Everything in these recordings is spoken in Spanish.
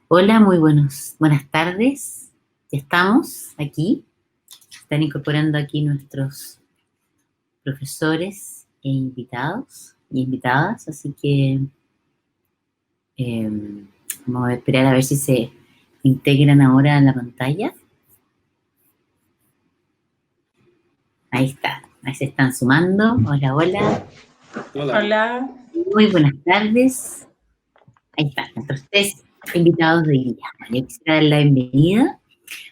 Hola, muy buenas tardes. Ya estamos aquí. Están incorporando aquí nuestros profesores e invitados y invitadas, así que eh, vamos a esperar a ver si se integran ahora en la pantalla. Ahí está, ahí se están sumando. Hola, hola. Hola. Hola. Muy buenas tardes. Ahí están nuestros tres invitados de hoy día. Yo quisiera dar la bienvenida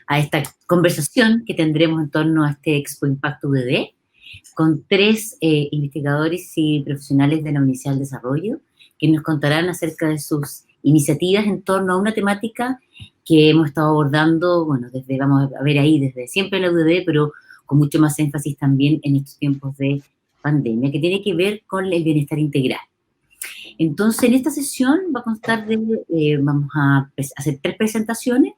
a esta conversación que tendremos en torno a este Expo Impacto UDD con tres investigadores y profesionales de la Universidad del Desarrollo que nos contarán acerca de sus iniciativas en torno a una temática que hemos estado abordando, bueno, desde, vamos a ver ahí, desde siempre en la UDD, pero con mucho más énfasis también en estos tiempos de pandemia, que tiene que ver con el bienestar integral. Entonces, en esta sesión va a constar de, vamos a hacer tres presentaciones,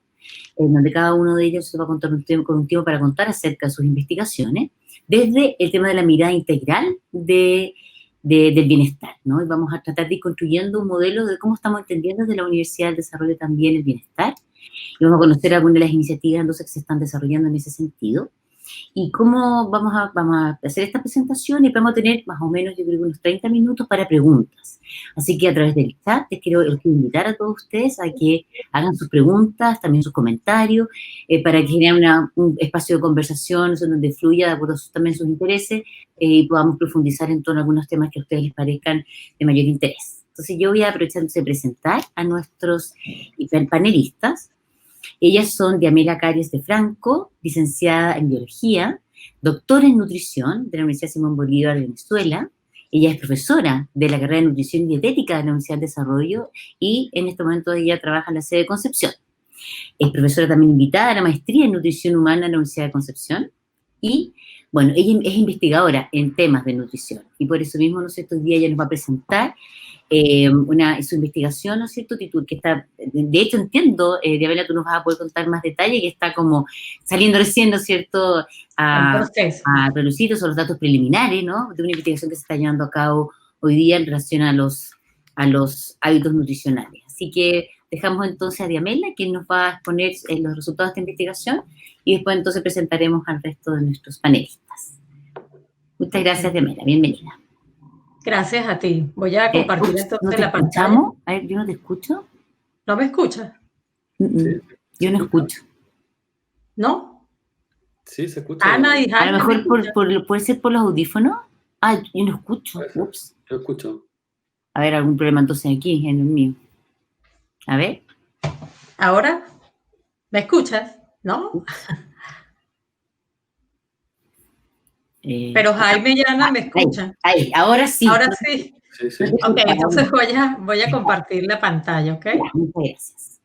en donde cada uno de ellos se va a contar con un tiempo para contar acerca de sus investigaciones, desde el tema de la mirada integral del bienestar, ¿no? Y vamos a tratar de ir construyendo un modelo de cómo estamos entendiendo desde la Universidad del Desarrollo también el bienestar, y vamos a conocer algunas de las iniciativas entonces que se están desarrollando en ese sentido. ¿Y cómo vamos a hacer esta presentación? Y vamos a tener más o menos, yo creo, unos 30 minutos para preguntas. Así que a través del chat los quiero invitar a todos ustedes a que hagan sus preguntas, también sus comentarios, para que generen un espacio de conversación donde fluya de acuerdo también sus intereses y podamos profundizar en torno a algunos temas que a ustedes les parezcan de mayor interés. Entonces yo voy a aprovechar de presentar a nuestros panelistas. Ellas son Diamela Caries de Franco, licenciada en Biología, doctora en Nutrición de la Universidad Simón Bolívar de Venezuela. Ella es profesora de la carrera de Nutrición y Dietética de la Universidad de Desarrollo y en este momento ella trabaja en la sede de Concepción. Es profesora también invitada a la maestría en Nutrición Humana en la Universidad de Concepción y, bueno, ella es investigadora en temas de nutrición y por eso mismo, no sé, estos días ella nos va a presentar su investigación, ¿no es cierto? Que está, de hecho entiendo, Diabela, tú nos vas a poder contar más detalles, que está como saliendo recién, ¿no es cierto?, En proceso. a relucir, son los datos preliminares, ¿no?, de una investigación que se está llevando a cabo hoy día en relación a los hábitos nutricionales. Así que dejamos entonces a Diamela, quien nos va a exponer los resultados de esta investigación, y después entonces presentaremos al resto de nuestros panelistas. Muchas gracias, Diamela, bienvenida. Gracias a ti. Voy a compartir entonces ¿No te la pantalla. escuchamos? A ver, yo no te escucho. ¿No me escuchas? Sí, yo no escucho. ¿No? Sí, se escucha. Ana y Jaime. A lo mejor puede ser por los audífonos. Ah, yo no escucho. Ups. Yo escucho. A ver, algún problema entonces aquí en el mío. A ver. ¿Ahora? ¿Me escuchas? ¿No? Pero Jaime y Ana me escuchan. Ahí, ahora sí. Ahora sí. Sí, sí. Ok, entonces voy a compartir la pantalla, ¿ok? Ya, muchas gracias.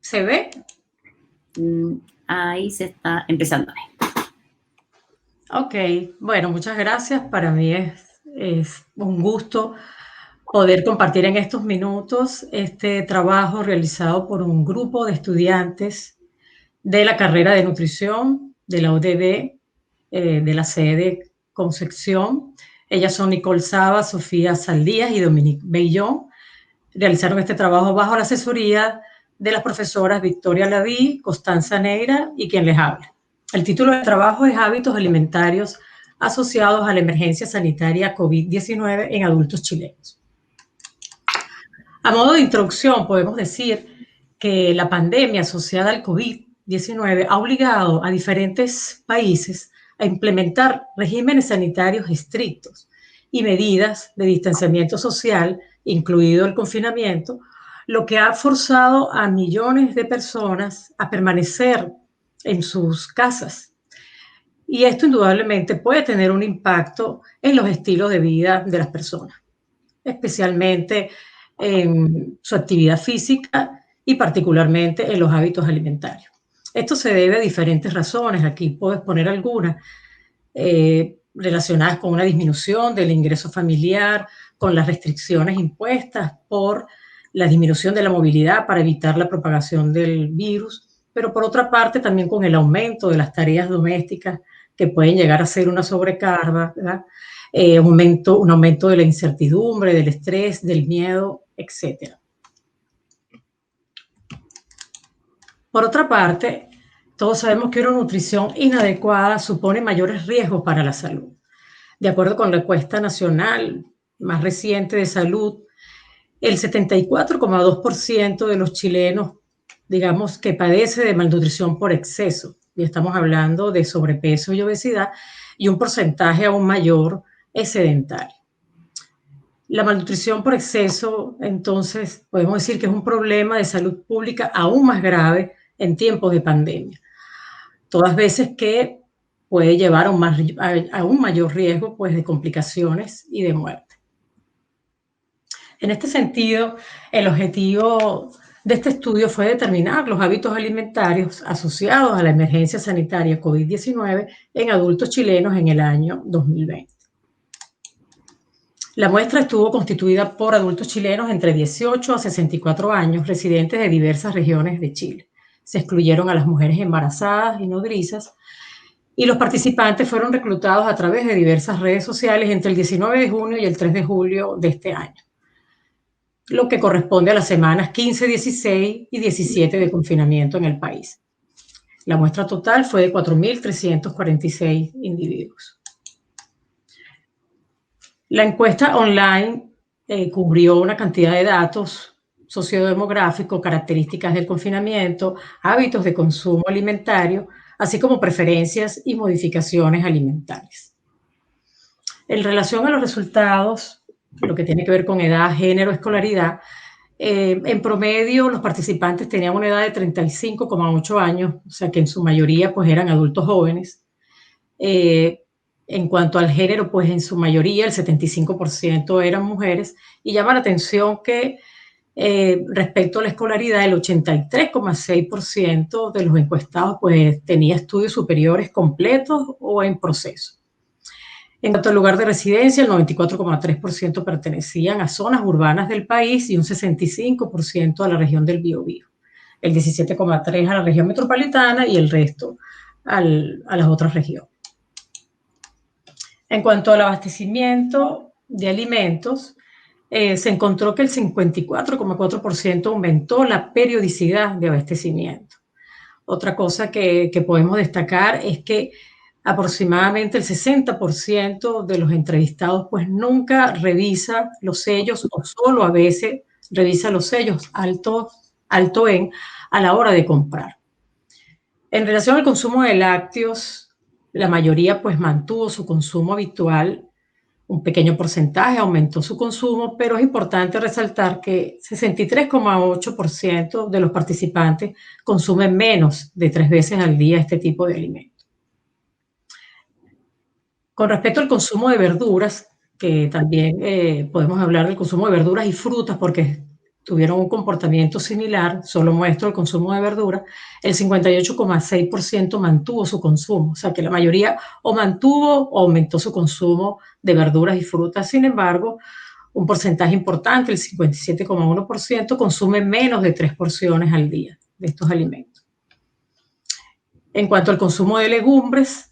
¿Se ve? Ahí se está empezando a ver. Ok, bueno, muchas gracias. Para mí es un gusto poder compartir en estos minutos este trabajo realizado por un grupo de estudiantes de la carrera de nutrición de la UDD, de la sede Concepción. Ellas son Nicole Saba, Sofía Saldías y Dominique Bellón. Realizaron este trabajo bajo la asesoría de las profesoras Victoria Laví, Constanza Neira y quien les habla. El título del trabajo es Hábitos alimentarios asociados a la emergencia sanitaria COVID-19 en adultos chilenos. A modo de introducción, podemos decir que la pandemia asociada al COVID-19 ha obligado a diferentes países a implementar regímenes sanitarios estrictos y medidas de distanciamiento social, incluido el confinamiento, lo que ha forzado a millones de personas a permanecer en sus casas. Y esto indudablemente puede tener un impacto en los estilos de vida de las personas, especialmente en su actividad física y particularmente en los hábitos alimentarios. Esto se debe a diferentes razones. Aquí puedo exponer algunas relacionadas con una disminución del ingreso familiar, con las restricciones impuestas por la disminución de la movilidad para evitar la propagación del virus, pero por otra parte también con el aumento de las tareas domésticas que pueden llegar a ser una sobrecarga, ¿verdad? Un aumento de la incertidumbre, del estrés, del miedo, etc. Por otra parte, todos sabemos que una nutrición inadecuada supone mayores riesgos para la salud. De acuerdo con la encuesta nacional más reciente de salud, el 74,2% de los chilenos, digamos, que padece de malnutrición por exceso, y estamos hablando de sobrepeso y obesidad, y un porcentaje aún mayor es sedentario. La malnutrición por exceso, entonces, podemos decir que es un problema de salud pública aún más grave en tiempos de pandemia, todas veces que puede llevar a un mayor riesgo, pues, de complicaciones y de muerte. En este sentido, el objetivo de este estudio fue determinar los hábitos alimentarios asociados a la emergencia sanitaria COVID-19 en adultos chilenos en el año 2020. La muestra estuvo constituida por adultos chilenos entre 18 a 64 años, residentes de diversas regiones de Chile. Se excluyeron a las mujeres embarazadas y nodrizas, y los participantes fueron reclutados a través de diversas redes sociales entre el 19 de junio y el 3 de julio de este año, lo que corresponde a las semanas 15, 16 y 17 de confinamiento en el país. La muestra total fue de 4.346 individuos. La encuesta online cubrió una cantidad de datos sociodemográficos, características del confinamiento, hábitos de consumo alimentario, así como preferencias y modificaciones alimentarias. En relación a los resultados, lo que tiene que ver con edad, género, escolaridad, en promedio los participantes tenían una edad de 35,8 años, o sea que en su mayoría pues eran adultos jóvenes. En cuanto al género, pues en su mayoría el 75% eran mujeres, y llama la atención que respecto a la escolaridad, el 83,6% de los encuestados pues tenía estudios superiores completos o en proceso. En cuanto al lugar de residencia, el 94,3% pertenecían a zonas urbanas del país y un 65% a la región del Biobío, el 17,3% a la región metropolitana y el resto a las otras regiones. En cuanto al abastecimiento de alimentos, se encontró que el 54,4% aumentó la periodicidad de abastecimiento. Otra cosa que podemos destacar es que aproximadamente el 60% de los entrevistados pues nunca revisa los sellos o solo a veces revisa los sellos alto en a la hora de comprar. En relación al consumo de lácteos, la mayoría pues mantuvo su consumo habitual, un pequeño porcentaje aumentó su consumo, pero es importante resaltar que 63,8% de los participantes consumen menos de 3 veces al día este tipo de alimentos. Con respecto al consumo de verduras, que también podemos hablar del consumo de verduras y frutas porque tuvieron un comportamiento similar, solo muestro el consumo de verduras, el 58,6% mantuvo su consumo, o sea que la mayoría o mantuvo o aumentó su consumo de verduras y frutas. Sin embargo, un porcentaje importante, el 57,1%, consume menos de 3 porciones al día de estos alimentos. En cuanto al consumo de legumbres,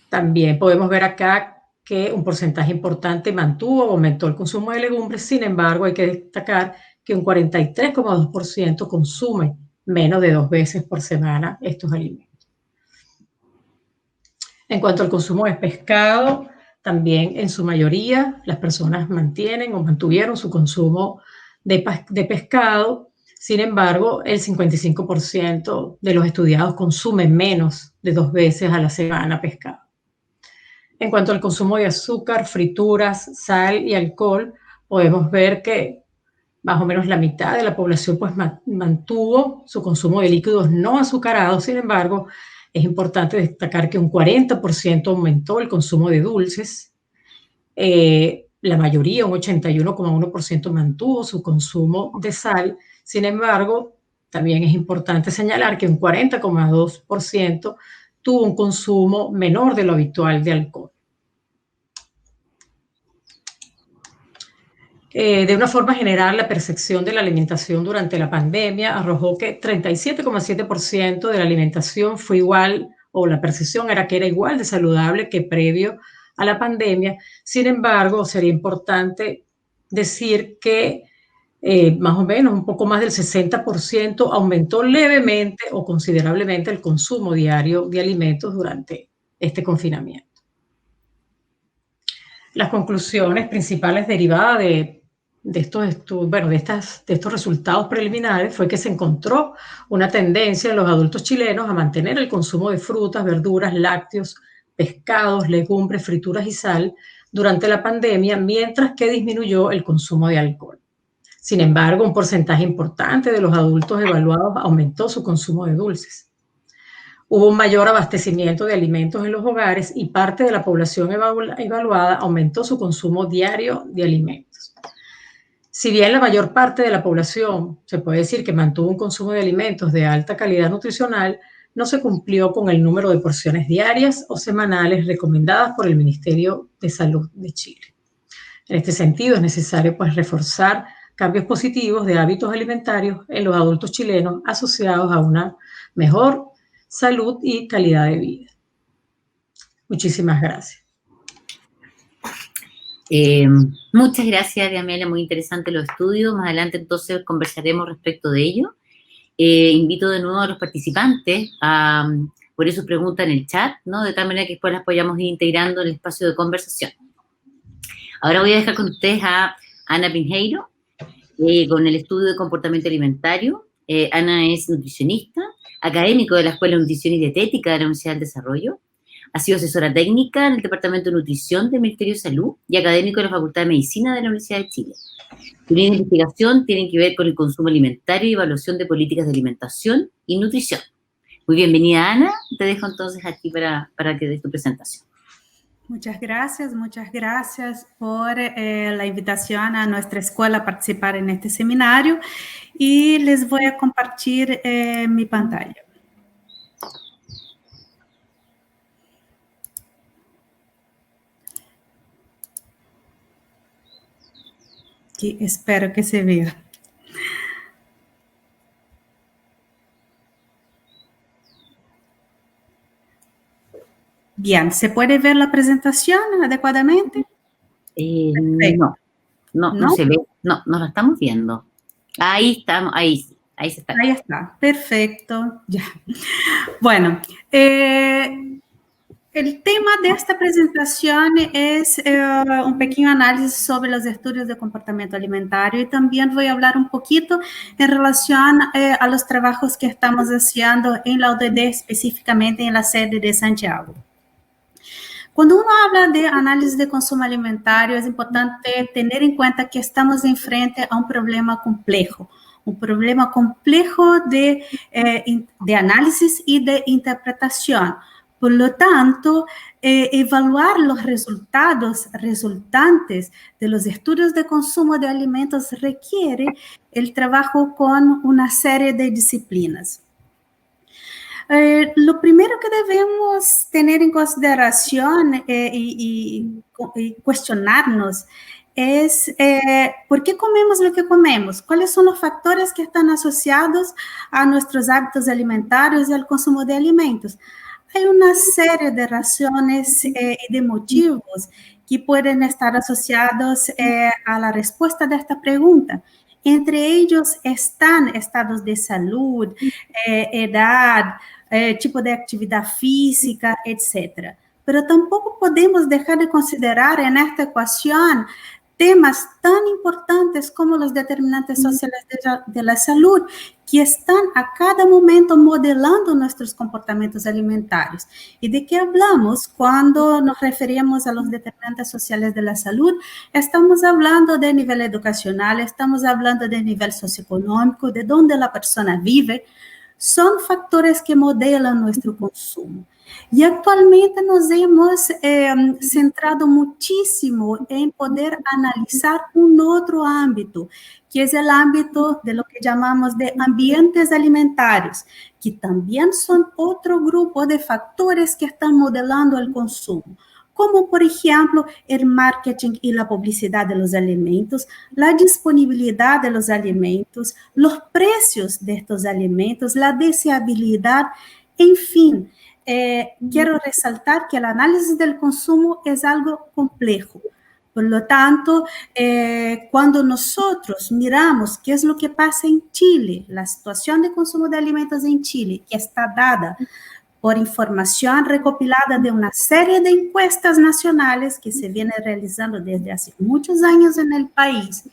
también podemos ver acá que un porcentaje importante mantuvo o aumentó el consumo de legumbres. Sin embargo, hay que destacar que un 43,2% consume menos de 2 veces por semana estos alimentos. En cuanto al consumo de pescado, también en su mayoría las personas mantienen o mantuvieron su consumo de pescado. Sin embargo, el 55% de los estudiados consumen menos de 2 veces a la semana pescado. En cuanto al consumo de azúcar, frituras, sal y alcohol, podemos ver que más o menos la mitad de la población pues mantuvo su consumo de líquidos no azucarados. Sin embargo, es importante destacar que un 40% aumentó el consumo de dulces. La mayoría, un 81,1%, mantuvo su consumo de sal. Sin embargo, también es importante señalar que un 40,2% tuvo un consumo menor de lo habitual de alcohol. De una forma general, la percepción de la alimentación durante la pandemia arrojó que 37,7% de la alimentación fue igual o la percepción era que era igual de saludable que previo a la pandemia. Sin embargo, sería importante decir que más o menos un poco más del 60% aumentó levemente o considerablemente el consumo diario de alimentos durante este confinamiento. Las conclusiones principales derivadas de estos resultados preliminares fue que se encontró una tendencia en los adultos chilenos a mantener el consumo de frutas, verduras, lácteos, pescados, legumbres, frituras y sal durante la pandemia, mientras que disminuyó el consumo de alcohol. Sin embargo, un porcentaje importante de los adultos evaluados aumentó su consumo de dulces. Hubo un mayor abastecimiento de alimentos en los hogares y parte de la población evaluada aumentó su consumo diario de alimentos. Si bien la mayor parte de la población se puede decir que mantuvo un consumo de alimentos de alta calidad nutricional, no se cumplió con el número de porciones diarias o semanales recomendadas por el Ministerio de Salud de Chile. En este sentido, es necesario reforzar cambios positivos de hábitos alimentarios en los adultos chilenos asociados a una mejor salud y calidad de vida. Muchísimas gracias. Muchas gracias, Diamela, muy interesante los estudios. Más adelante entonces conversaremos respecto de ello. Invito de nuevo a los participantes a poner sus preguntas en el chat, ¿no? De tal manera que después las podamos ir integrando en el espacio de conversación. Ahora voy a dejar con ustedes a Ana Pinheiro, con el estudio de comportamiento alimentario. Ana es nutricionista, académico de la Escuela de Nutrición y Dietética de la Universidad del Desarrollo. Ha sido asesora técnica en el Departamento de Nutrición del Ministerio de Salud y académico de la Facultad de Medicina de la Universidad de Chile. Su línea de investigación tiene que ver con el consumo alimentario y evaluación de políticas de alimentación y nutrición. Muy bienvenida, Ana. Te dejo entonces aquí para que des tu presentación. Muchas gracias por la invitación a nuestra escuela a participar en este seminario y les voy a compartir mi pantalla. Aquí espero que se vea. Bien, ¿se puede ver la presentación adecuadamente? No se ve, no la estamos viendo. Ahí estamos, ahí se está. Ahí está, perfecto, ya. Bueno, el tema de esta presentación es un pequeño análisis sobre los estudios de comportamiento alimentario y también voy a hablar un poquito en relación a los trabajos que estamos haciendo en la UDD, específicamente en la sede de Santiago. Cuando uno habla de análisis de consumo alimentario, es importante tener en cuenta que estamos enfrente a un problema complejo de análisis y de interpretación. Por lo tanto, evaluar los resultados resultantes de los estudios de consumo de alimentos requiere el trabajo con una serie de disciplinas. Lo primero que debemos tener en consideración y cuestionarnos es ¿por qué comemos lo que comemos? ¿Cuáles son los factores que están asociados a nuestros hábitos alimentarios y al consumo de alimentos? Hay una serie de razones y de motivos que pueden estar asociados a la respuesta de esta pregunta. Entre ellos están estados de salud, edad, tipo de actividad física, etc. Pero tampoco podemos dejar de considerar en esta ecuación temas tan importantes como los determinantes sociales de la salud, que están a cada momento modelando nuestros comportamientos alimentarios. ¿Y de qué hablamos cuando nos referimos a los determinantes sociales de la salud? Estamos hablando de nivel educacional, estamos hablando de nivel socioeconómico, de dónde la persona vive. Son factores que modelan nuestro consumo. Y actualmente nos hemos centrado muchísimo en poder analizar un otro ámbito, que es el ámbito de lo que llamamos de ambientes alimentarios, que también son otro grupo de factores que están modelando el consumo, como por ejemplo el marketing y la publicidad de los alimentos, la disponibilidad de los alimentos, los precios de estos alimentos, la deseabilidad, en fin. quiero resaltar que el análisis del consumo es algo complejo. Por lo tanto, cuando nosotros miramos qué es lo que pasa en Chile, la situación de consumo de alimentos en Chile, que está dada por información recopilada de una serie de encuestas nacionales que se viene realizando desde hace muchos años en el país,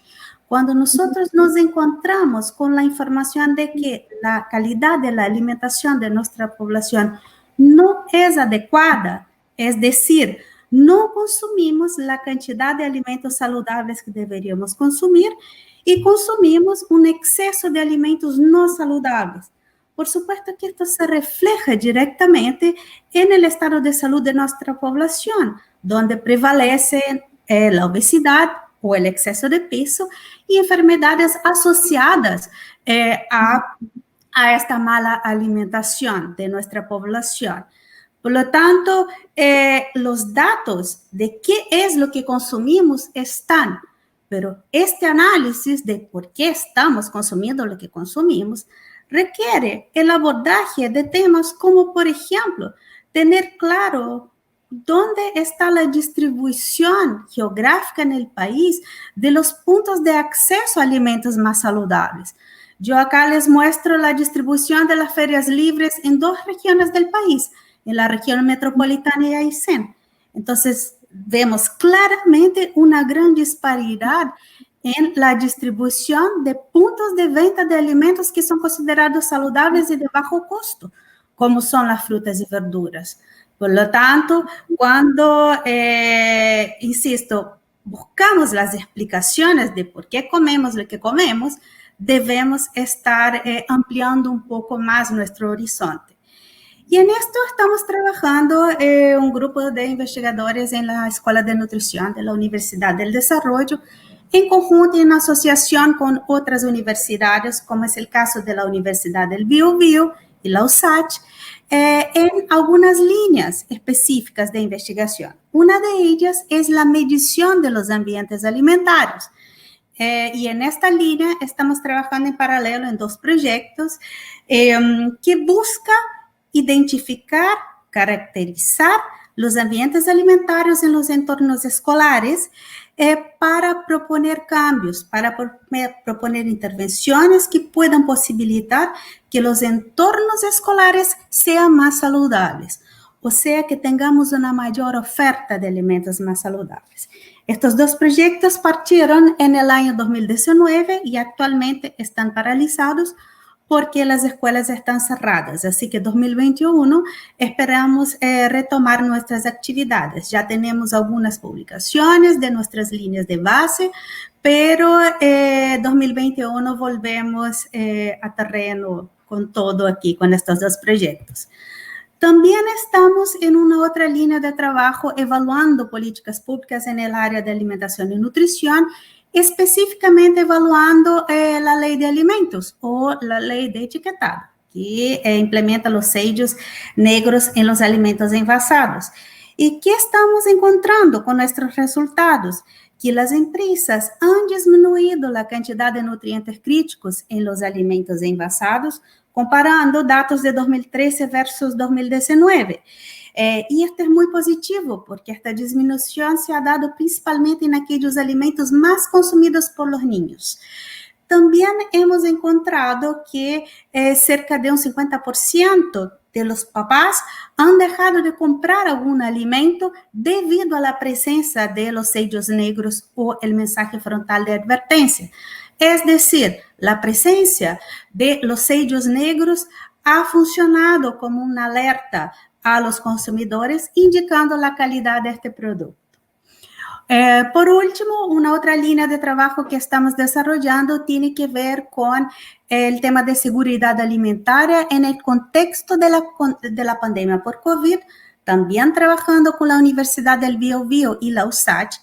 cuando nosotros nos encontramos con la información de que la calidad de la alimentación de nuestra población no es adecuada, es decir, no consumimos la cantidad de alimentos saludables que deberíamos consumir y consumimos un exceso de alimentos no saludables. Por supuesto que esto se refleja directamente en el estado de salud de nuestra población, donde prevalece la obesidad o el exceso de peso y enfermedades asociadas a esta mala alimentación de nuestra población. Por lo tanto, los datos de qué es lo que consumimos están, pero este análisis de por qué estamos consumiendo lo que consumimos requiere el abordaje de temas como, por ejemplo, tener claro dónde está la distribución geográfica en el país de los puntos de acceso a alimentos más saludables. Yo acá les muestro la distribución de las ferias libres en 2 regiones del país, en la región metropolitana y Aysén. Entonces, vemos claramente una gran disparidad en la distribución de puntos de venta de alimentos que son considerados saludables y de bajo costo, como son las frutas y verduras. Por lo tanto, cuando, insisto, buscamos las explicaciones de por qué comemos lo que comemos, debemos estar ampliando un poco más nuestro horizonte. Y en esto estamos trabajando un grupo de investigadores en la Escuela de Nutrición de la Universidad del Desarrollo, en conjunto y en asociación con otras universidades, como es el caso de la Universidad del Biobío y la USACH, en algunas líneas específicas de investigación. Una de ellas es la medición de los ambientes alimentarios. Y en esta línea estamos trabajando en paralelo en 2 proyectos que busca identificar, caracterizar los ambientes alimentarios en los entornos escolares para proponer cambios, para proponer intervenciones que puedan posibilitar que los entornos escolares sean más saludables, o sea, que tengamos una mayor oferta de alimentos más saludables. Estos 2 proyectos partieron en el año 2019 y actualmente están paralizados porque las escuelas están cerradas. Así que 2021 esperamos retomar nuestras actividades. Ya tenemos algunas publicaciones de nuestras líneas de base, pero 2021 volvemos a terreno con todo aquí, con estos 2 proyectos. También estamos en una otra línea de trabajo evaluando políticas públicas en el área de alimentación y nutrición, específicamente evaluando la ley de alimentos o la ley de etiquetado, que implementa los sellos negros en los alimentos envasados. ¿Y qué estamos encontrando con nuestros resultados? Que las empresas han disminuido la cantidad de nutrientes críticos en los alimentos envasados, comparando datos de 2013 versus 2019. Y esto es muy positivo, porque esta disminución se ha dado principalmente en aquellos alimentos más consumidos por los niños. También hemos encontrado que cerca de un 50% de los papás han dejado de comprar algún alimento debido a la presencia de los sellos negros o el mensaje frontal de advertencia. Es decir, la presencia de los sellos negros ha funcionado como una alerta a los consumidores, indicando la calidad de este producto. Por último, una otra línea de trabajo que estamos desarrollando tiene que ver con el tema de seguridad alimentaria en el contexto de la pandemia por COVID, también trabajando con la Universidad del Biobío y la USACH.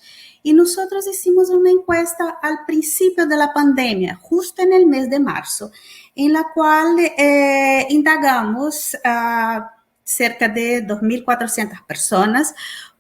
Y nosotros hicimos una encuesta al principio de la pandemia, justo en el mes de marzo, en la cual indagamos a cerca de 2.400 personas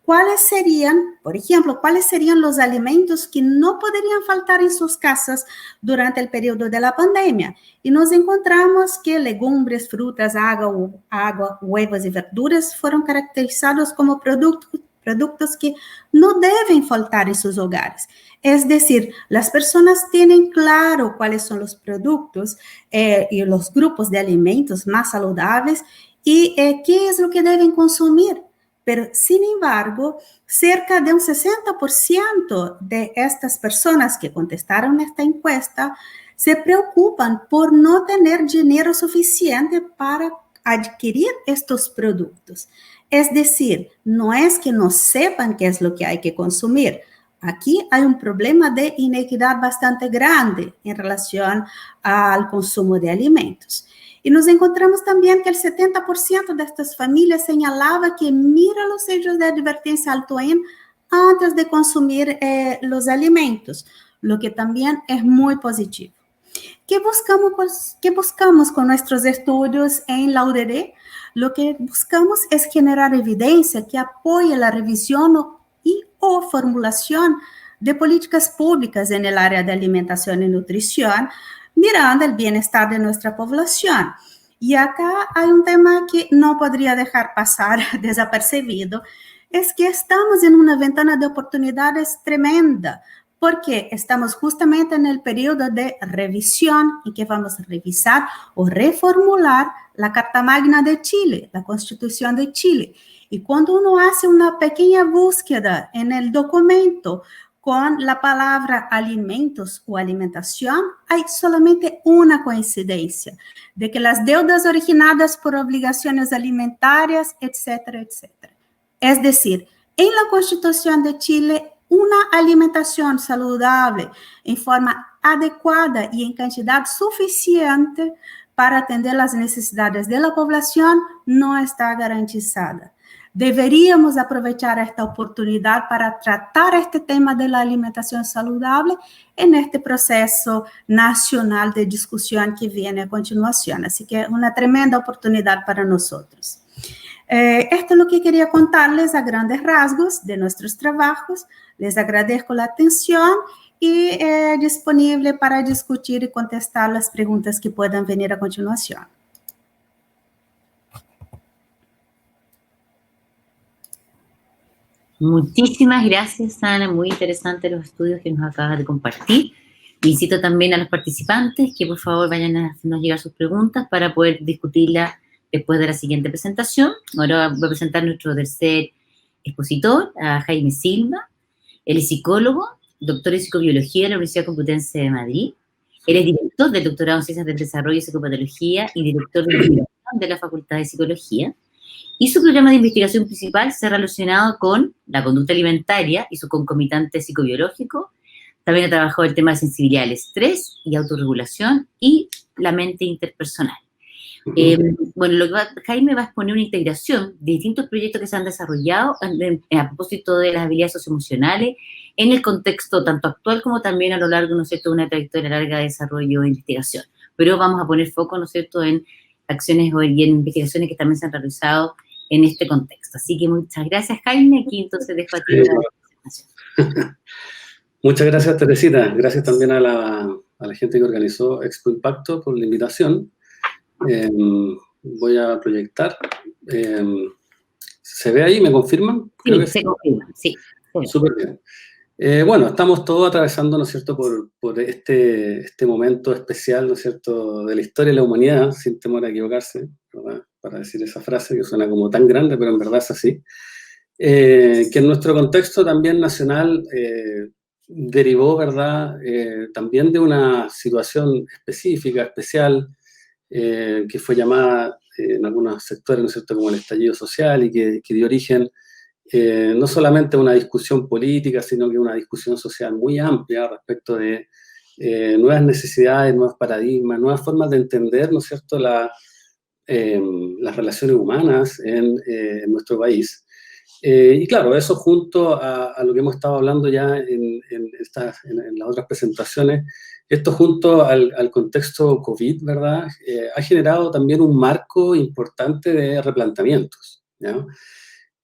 cuáles serían, por ejemplo, cuáles serían los alimentos que no podrían faltar en sus casas durante el periodo de la pandemia. Y nos encontramos que legumbres, frutas, agua, huevos y verduras fueron caracterizados como productos que no deben faltar en sus hogares. Es decir, las personas tienen claro cuáles son los productos y los grupos de alimentos más saludables y qué es lo que deben consumir. Pero, sin embargo, cerca de un 60% de estas personas que contestaron esta encuesta se preocupan por no tener dinero suficiente para adquirir estos productos. Es decir, no es que no sepan qué es lo que hay que consumir. Aquí hay un problema de inequidad bastante grande en relación al consumo de alimentos. Y nos encontramos también que el 70% de estas familias señalaba que mira los sellos de advertencia alto en antes de consumir los alimentos, lo que también es muy positivo. ¿Qué buscamos con nuestros estudios en la UDD? Lo que buscamos es generar evidencia que apoye la revisión o formulación de políticas públicas en el área de alimentación y nutrición, mirando el bienestar de nuestra población. Y acá hay un tema que no podría dejar pasar desapercibido, es que estamos en una ventana de oportunidades tremenda, porque estamos justamente en el periodo de revisión en que vamos a revisar o reformular la Carta Magna de Chile, la Constitución de Chile. Y cuando uno hace una pequeña búsqueda en el documento con la palabra alimentos o alimentación, hay solamente una coincidencia, de que las deudas originadas por obligaciones alimentarias, etcétera, etcétera. Es decir, en la Constitución de Chile, una alimentación saludable en forma adecuada y en cantidad suficiente para atender las necesidades de la población no está garantizada. Deberíamos aprovechar esta oportunidad para tratar este tema de la alimentación saludable en este proceso nacional de discusión que viene a continuación. Así que una tremenda oportunidad para nosotros. Esto es lo que quería contarles a grandes rasgos de nuestros trabajos. Les agradezco la atención y disponible para discutir y contestar las preguntas que puedan venir a continuación. Muchísimas gracias, Ana. Muy interesantes los estudios que nos acabas de compartir. Incito también a los participantes que por favor vayan a hacernos llegar sus preguntas para poder discutirlas después de la siguiente presentación. Ahora voy a presentar a nuestro tercer expositor, a Jaime Silva. Él es psicólogo, doctor en psicobiología de la Universidad Complutense de Madrid. Él es director del doctorado en Ciencias del Desarrollo y Psicopatología y director de investigación de la Facultad de Psicología. Y su programa de investigación principal se ha relacionado con la conducta alimentaria y su concomitante psicobiológico. También ha trabajado el tema de sensibilidad al estrés y autorregulación y la mente interpersonal. Bueno, Jaime va a exponer una integración de distintos proyectos que se han desarrollado a propósito de las habilidades socioemocionales en el contexto tanto actual como también a lo largo, ¿no es cierto?, de una trayectoria larga de desarrollo e investigación. Pero vamos a poner foco, ¿no es cierto?, en acciones y en investigaciones que también se han realizado en este contexto. Así que muchas gracias, Jaime. Aquí entonces dejo a ti la presentación. Muchas gracias, Teresita. Gracias también a la gente que organizó Expo Impacto por la invitación. Voy a proyectar. ¿Se ve ahí? ¿Me confirman? Creo que se confirma, sí. Súper bien. Bueno, estamos todos atravesando, ¿no es cierto?, por este momento especial, ¿no es cierto?, de la historia de la humanidad, sin temor a equivocarse, ¿verdad?, para decir esa frase que suena como tan grande, pero en verdad es así, que en nuestro contexto también nacional derivó, ¿verdad?, también de una situación específica, especial, que fue llamada en algunos sectores, ¿no es cierto?, como el estallido social y que dio origen no solamente a una discusión política, sino que una discusión social muy amplia respecto de nuevas necesidades, nuevos paradigmas, nuevas formas de entender, ¿no es cierto?, las relaciones humanas en nuestro país. Y claro, eso junto a lo que hemos estado hablando ya en las otras presentaciones, esto junto al contexto COVID, ¿verdad?, ha generado también un marco importante de replanteamientos, ¿ya?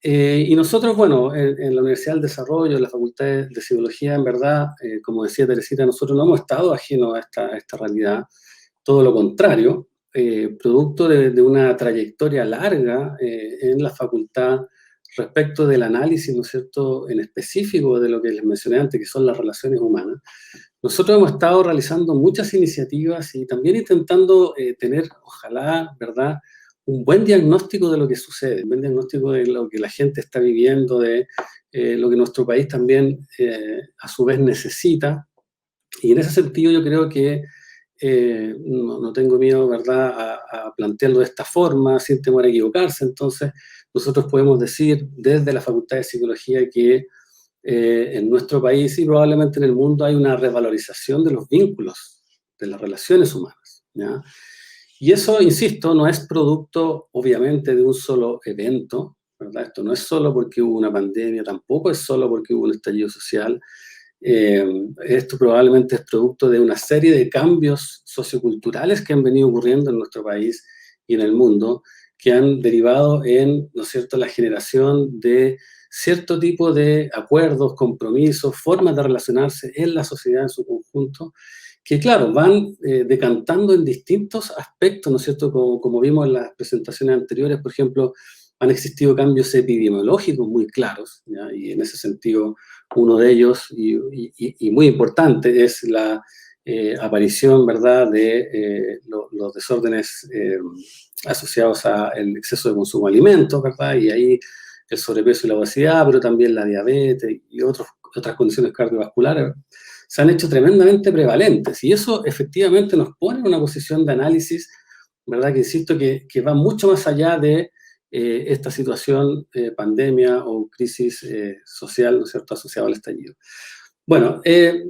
Y nosotros, bueno, en la Universidad del Desarrollo, en la Facultad de Psicología, en verdad, como decía Teresita, nosotros no hemos estado ajenos a esta realidad, todo lo contrario, producto de una trayectoria larga en la facultad respecto del análisis, ¿no es cierto?, en específico de lo que les mencioné antes, que son las relaciones humanas. Nosotros hemos estado realizando muchas iniciativas y también intentando tener, ojalá, ¿verdad?, un buen diagnóstico de lo que sucede, un buen diagnóstico de lo que la gente está viviendo, de lo que nuestro país también a su vez necesita. Y en ese sentido yo creo que no tengo miedo, ¿verdad?, a plantearlo de esta forma, sin temor a equivocarse. Entonces, nosotros podemos decir desde la Facultad de Psicología que en nuestro país y probablemente en el mundo hay una revalorización de los vínculos, de las relaciones humanas, ¿ya? Y eso, insisto, no es producto, obviamente, de un solo evento, ¿verdad? Esto no es solo porque hubo una pandemia, tampoco es solo porque hubo un estallido social. Esto probablemente es producto de una serie de cambios socioculturales que han venido ocurriendo en nuestro país y en el mundo, que han derivado en, ¿no es cierto?, la generación de cierto tipo de acuerdos, compromisos, formas de relacionarse en la sociedad en su conjunto, que claro, van decantando en distintos aspectos, ¿no es cierto?, como vimos en las presentaciones anteriores. Por ejemplo, han existido cambios epidemiológicos muy claros, ¿ya? Y en ese sentido, uno de ellos, y muy importante, es la aparición, ¿verdad?, de los desórdenes asociados al exceso de consumo de alimentos, ¿verdad?, y ahí el sobrepeso y la obesidad, pero también la diabetes y otras condiciones cardiovasculares, se han hecho tremendamente prevalentes, y eso efectivamente nos pone en una posición de análisis, ¿verdad?, que insisto que va mucho más allá de esta situación, pandemia o crisis social, ¿no es cierto?, asociada al estallido. Bueno,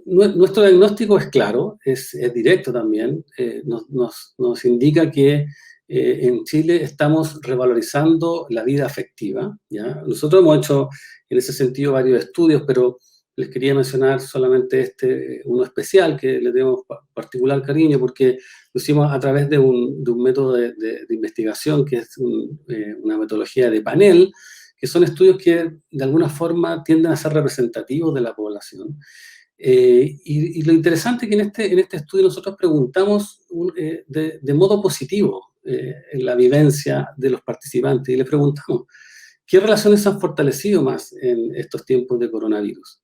nuestro diagnóstico es claro, es directo también, nos indica que en Chile estamos revalorizando la vida afectiva, ¿ya? Nosotros hemos hecho en ese sentido varios estudios, pero les quería mencionar solamente uno especial que le tenemos particular cariño, porque lo hicimos a través de un método de investigación que es una metodología de panel, que son estudios que de alguna forma tienden a ser representativos de la población. Y lo interesante es que en este estudio nosotros preguntamos de modo positivo en la vivencia de los participantes, y les preguntamos, ¿qué relaciones se han fortalecido más en estos tiempos de coronavirus?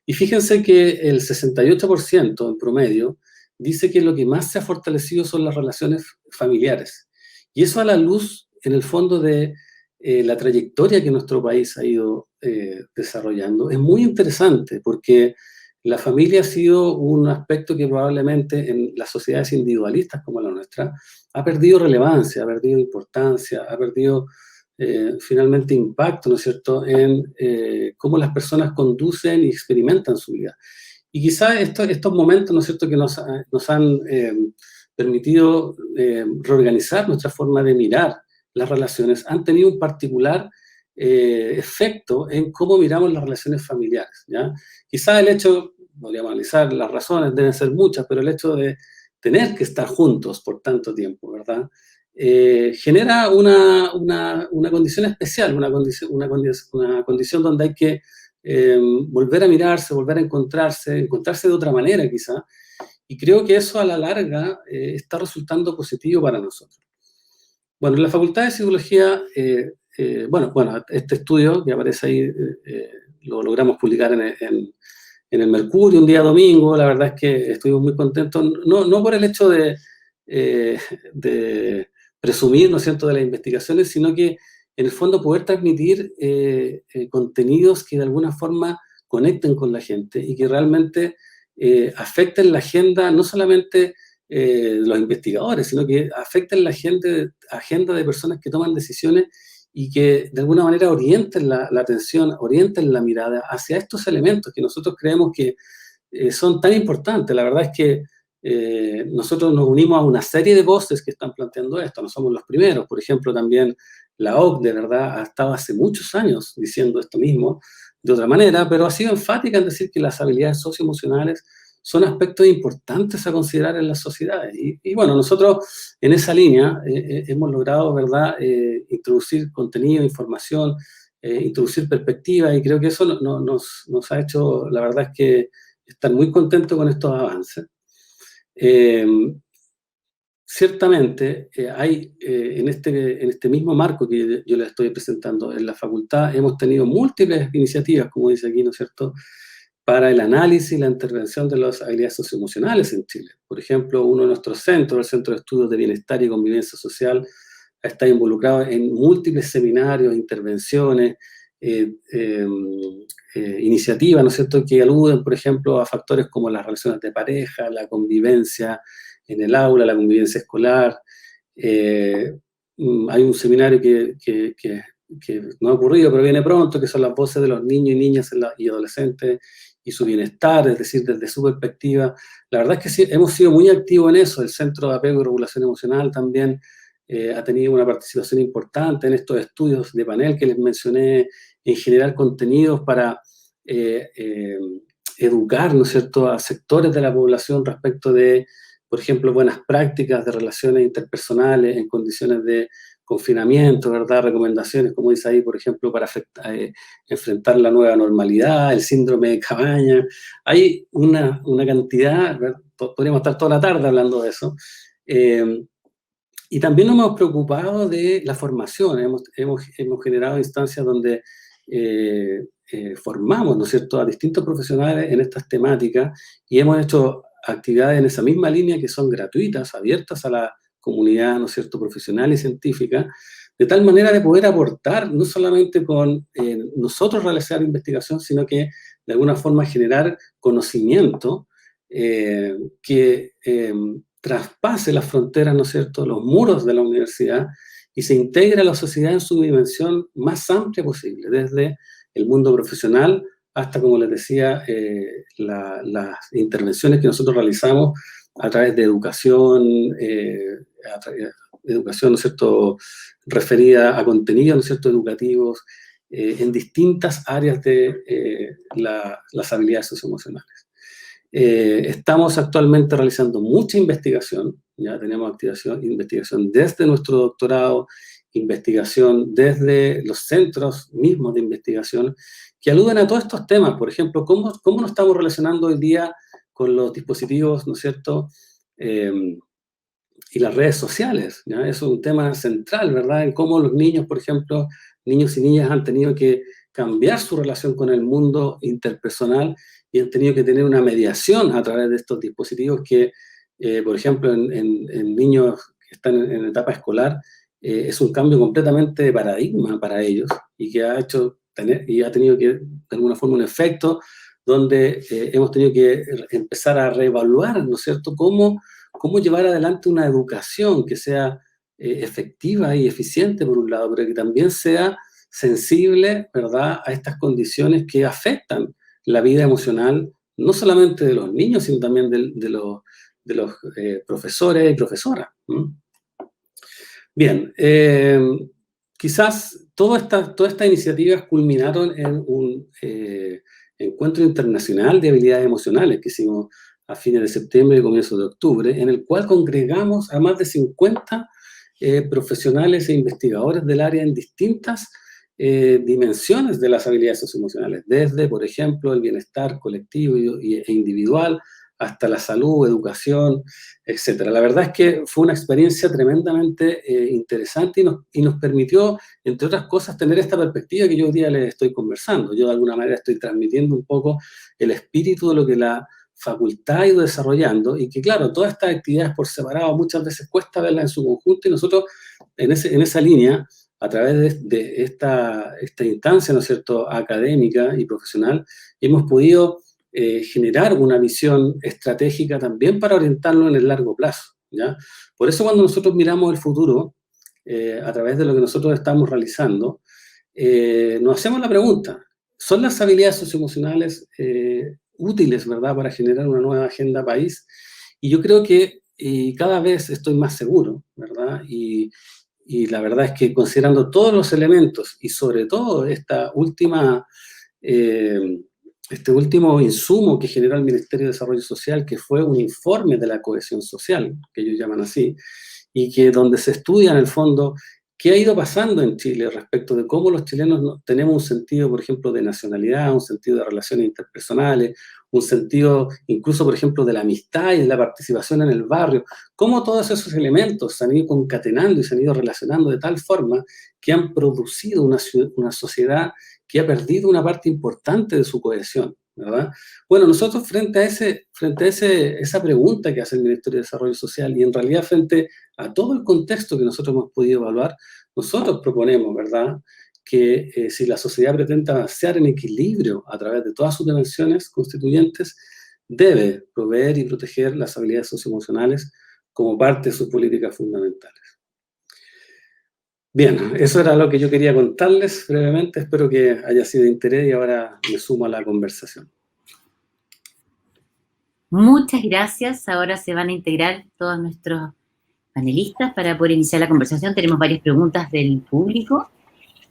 Y fíjense que el 68% en promedio dice que lo que más se ha fortalecido son las relaciones familiares. Y eso a la luz, en el fondo, de la trayectoria que nuestro país ha ido desarrollando. Es muy interesante porque la familia ha sido un aspecto que probablemente en las sociedades individualistas como la nuestra ha perdido relevancia, ha perdido importancia, ha perdido finalmente impacto, ¿no es cierto?, en cómo las personas conducen y experimentan su vida. Y quizás estos momentos, ¿no es cierto?, que nos han permitido reorganizar nuestra forma de mirar las relaciones, han tenido un particular efecto en cómo miramos las relaciones familiares, ¿ya? Quizás el hecho, podríamos analizar las razones, deben ser muchas, pero el hecho de tener que estar juntos por tanto tiempo, ¿verdad?, genera una condición especial, una condición donde hay que volver a mirarse, volver a encontrarse de otra manera quizá, y creo que eso a la larga está resultando positivo para nosotros. Bueno, en la Facultad de Psicología, bueno, este estudio que aparece ahí lo logramos publicar en el Mercurio un día domingo. La verdad es que estuvimos muy contentos, no por el hecho de presumir, ¿no es cierto?, de las investigaciones, sino que en el fondo poder transmitir contenidos que de alguna forma conecten con la gente y que realmente afecten la agenda, no solamente los investigadores, sino que afecten la agenda de personas que toman decisiones y que de alguna manera orienten la atención, orienten la mirada hacia estos elementos que nosotros creemos que son tan importantes. La verdad es que nosotros nos unimos a una serie de voces que están planteando esto, no somos los primeros. Por ejemplo, también la OCDE, ¿verdad?, ha estado hace muchos años diciendo esto mismo de otra manera, pero ha sido enfática en decir que las habilidades socioemocionales son aspectos importantes a considerar en las sociedades. Y bueno, nosotros en esa línea hemos logrado, ¿verdad?, introducir contenido, información introducir perspectiva, y creo que eso nos ha hecho, la verdad es que, estar muy contentos con estos avances. Ciertamente, hay en este mismo marco que yo les estoy presentando en la facultad, hemos tenido múltiples iniciativas, como dice aquí, ¿no es cierto?, para el análisis y la intervención de las habilidades socioemocionales en Chile. Por ejemplo, uno de nuestros centros, el Centro de Estudios de Bienestar y Convivencia Social, está involucrado en múltiples seminarios, intervenciones, iniciativas, ¿no es cierto?, que aluden, por ejemplo, a factores como las relaciones de pareja, la convivencia en el aula, la convivencia escolar. Hay un seminario que no ha ocurrido, pero viene pronto, que son las voces de los niños y niñas y adolescentes y su bienestar, es decir, desde su perspectiva. La verdad es que sí, hemos sido muy activos en eso. El Centro de Apego y Regulación Emocional también ha tenido una participación importante en estos estudios de panel que les mencioné, en generar contenidos para educar, ¿no es cierto?, a sectores de la población respecto de, por ejemplo, buenas prácticas de relaciones interpersonales en condiciones de confinamiento, ¿verdad? Recomendaciones, como dice ahí, por ejemplo, para enfrentar la nueva normalidad, el síndrome de Cabaña. Hay una cantidad, ¿verdad? Podríamos estar toda la tarde hablando de eso. Y también nos hemos preocupado de la formación. Hemos generado instancias donde formamos, ¿no es cierto?, a distintos profesionales en estas temáticas, y hemos hecho actividades en esa misma línea que son gratuitas, abiertas a la comunidad, ¿no es cierto?, profesional y científica, de tal manera de poder aportar, no solamente con nosotros realizar investigación, sino que de alguna forma generar conocimiento que traspase las fronteras, ¿no es cierto?, los muros de la universidad, y se integre a la sociedad en su dimensión más amplia posible, desde el mundo profesional hasta, como les decía, las intervenciones que nosotros realizamos a través de educación, educación, ¿no es cierto?, referida a contenidos, ¿no es cierto?, educativos, en distintas áreas de las habilidades socioemocionales. Estamos actualmente realizando mucha investigación, ya tenemos investigación desde nuestro doctorado, investigación desde los centros mismos de investigación, que aluden a todos estos temas. Por ejemplo, cómo nos estamos relacionando hoy día con los dispositivos, ¿no es cierto?, y las redes sociales, ¿ya? Eso es un tema central, ¿verdad?, en cómo los niños, por ejemplo, niños y niñas han tenido que cambiar su relación con el mundo interpersonal y han tenido que tener una mediación a través de estos dispositivos que, por ejemplo, en niños que están en etapa escolar, es un cambio completamente de paradigma para ellos, y que ha tenido que, de alguna forma, un efecto donde hemos tenido que empezar a reevaluar, ¿no es cierto?, cómo llevar adelante una educación que sea efectiva y eficiente, por un lado, pero que también sea sensible, ¿verdad?, a estas condiciones que afectan la vida emocional, no solamente de los niños, sino también de los profesores y profesoras. Bien, quizás todas estas iniciativas culminaron en un encuentro internacional de habilidades emocionales que hicimos a fines de septiembre y comienzos de octubre, en el cual congregamos a más de 50 profesionales e investigadores del área en distintas dimensiones de las habilidades socioemocionales, desde, por ejemplo, el bienestar colectivo e individual, hasta la salud, educación, etc. La verdad es que fue una experiencia tremendamente interesante y nos permitió, entre otras cosas, tener esta perspectiva que yo hoy día les estoy conversando. Yo, de alguna manera, estoy transmitiendo un poco el espíritu de lo que la facultad ha ido desarrollando, y que, claro, todas estas actividades por separado muchas veces cuesta verlas en su conjunto, y nosotros en esa línea, a través de esta instancia, ¿no es cierto?, académica y profesional, hemos podido generar una visión estratégica también para orientarlo en el largo plazo, ¿ya? Por eso, cuando nosotros miramos el futuro, a través de lo que nosotros estamos realizando, nos hacemos la pregunta: ¿son las habilidades socioemocionales útiles, ¿verdad?, para generar una nueva agenda país? Y yo creo que cada vez estoy más seguro, ¿verdad? Y la verdad es que, considerando todos los elementos, y sobre todo este último insumo que generó el Ministerio de Desarrollo Social, que fue un informe de la cohesión social, que ellos llaman así, y que donde se estudia en el fondo ¿Qué ha ido pasando en Chile respecto de cómo los chilenos tenemos un sentido, por ejemplo, de nacionalidad, un sentido de relaciones interpersonales, un sentido incluso, por ejemplo, de la amistad y de la participación en el barrio? Cómo todos esos elementos se han ido concatenando y se han ido relacionando de tal forma que han producido una sociedad que ha perdido una parte importante de su cohesión, ¿verdad? Bueno, nosotros frente a esa pregunta que hace el Ministerio de Desarrollo Social y en realidad frente a todo el contexto que nosotros hemos podido evaluar, nosotros proponemos, ¿verdad?, que si la sociedad pretende avanzar en equilibrio a través de todas sus dimensiones constituyentes, debe proveer y proteger las habilidades socioemocionales como parte de sus políticas fundamentales. Bien, eso era lo que yo quería contarles brevemente. Espero que haya sido de interés y ahora me sumo a la conversación. Muchas gracias. Ahora se van a integrar todos nuestros panelistas para poder iniciar la conversación. Tenemos varias preguntas del público.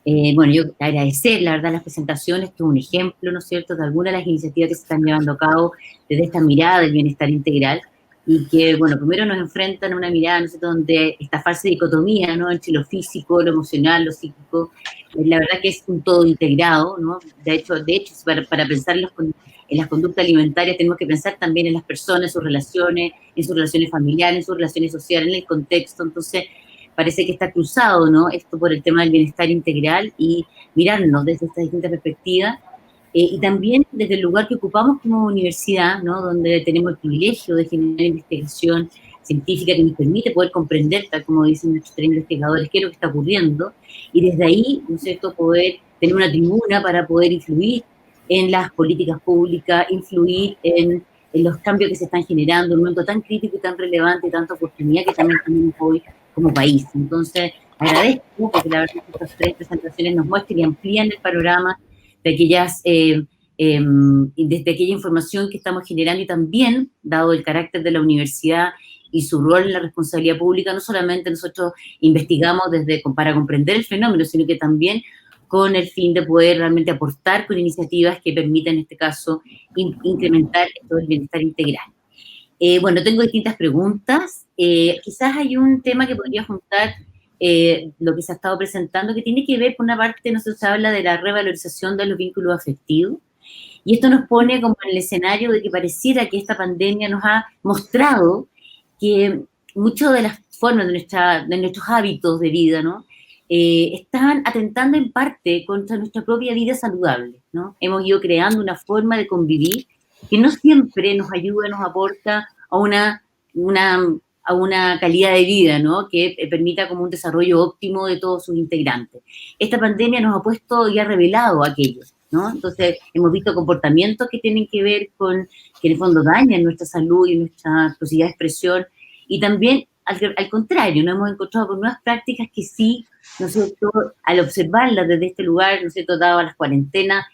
Bueno, yo agradecer, la verdad, las presentaciones, que es un ejemplo, ¿no es cierto?, de algunas de las iniciativas que se están llevando a cabo desde esta mirada del bienestar integral y que, bueno, primero nos enfrentan a una mirada, ¿no es cierto?, donde esta falsa dicotomía, ¿no?, entre lo físico, lo emocional, lo psíquico, la verdad que es un todo integrado, ¿no? De hecho para pensar en las conductas alimentarias tenemos que pensar también en las personas, en sus relaciones familiares, en sus relaciones sociales, en el contexto. Entonces, parece que está cruzado, ¿no?, esto por el tema del bienestar integral y mirarnos desde estas distintas perspectivas, y también desde el lugar que ocupamos como universidad, ¿no?, donde tenemos el privilegio de generar investigación científica que nos permite poder comprender, tal como dicen nuestros tres investigadores, qué es lo que está ocurriendo, y desde ahí, ¿no es cierto?, poder tener una tribuna para poder influir en las políticas públicas, influir en los cambios que se están generando en un momento tan crítico y tan relevante, tanta oportunidad que también tenemos hoy como país. Entonces, agradezco porque la verdad que estas tres presentaciones nos muestran y amplían el panorama de desde aquella información que estamos generando y también, dado el carácter de la universidad y su rol en la responsabilidad pública, no solamente nosotros investigamos para comprender el fenómeno, sino que también con el fin de poder realmente aportar con iniciativas que permitan, en este caso, incrementar todo el bienestar integral. Bueno, tengo distintas preguntas. Quizás hay un tema que podría juntar lo que se ha estado presentando, que tiene que ver, por una parte, se habla de la revalorización de los vínculos afectivos, y esto nos pone como en el escenario de que pareciera que esta pandemia nos ha mostrado que muchas de las formas de nuestros hábitos de vida, ¿no?, están atentando en parte contra nuestra propia vida saludable, ¿no? Hemos ido creando una forma de convivir que no siempre nos ayuda, nos aporta a una calidad de vida, ¿no?, que permita como un desarrollo óptimo de todos sus integrantes. Esta pandemia nos ha puesto y ha revelado aquello, ¿no? Entonces, hemos visto comportamientos que tienen que ver con, que en el fondo dañan nuestra salud y nuestra posibilidad de expresión, y también, al contrario, nos hemos encontrado con nuevas prácticas que sí, ¿no es cierto?, al observarlas desde este lugar, ¿no es cierto?, dado las cuarentenas,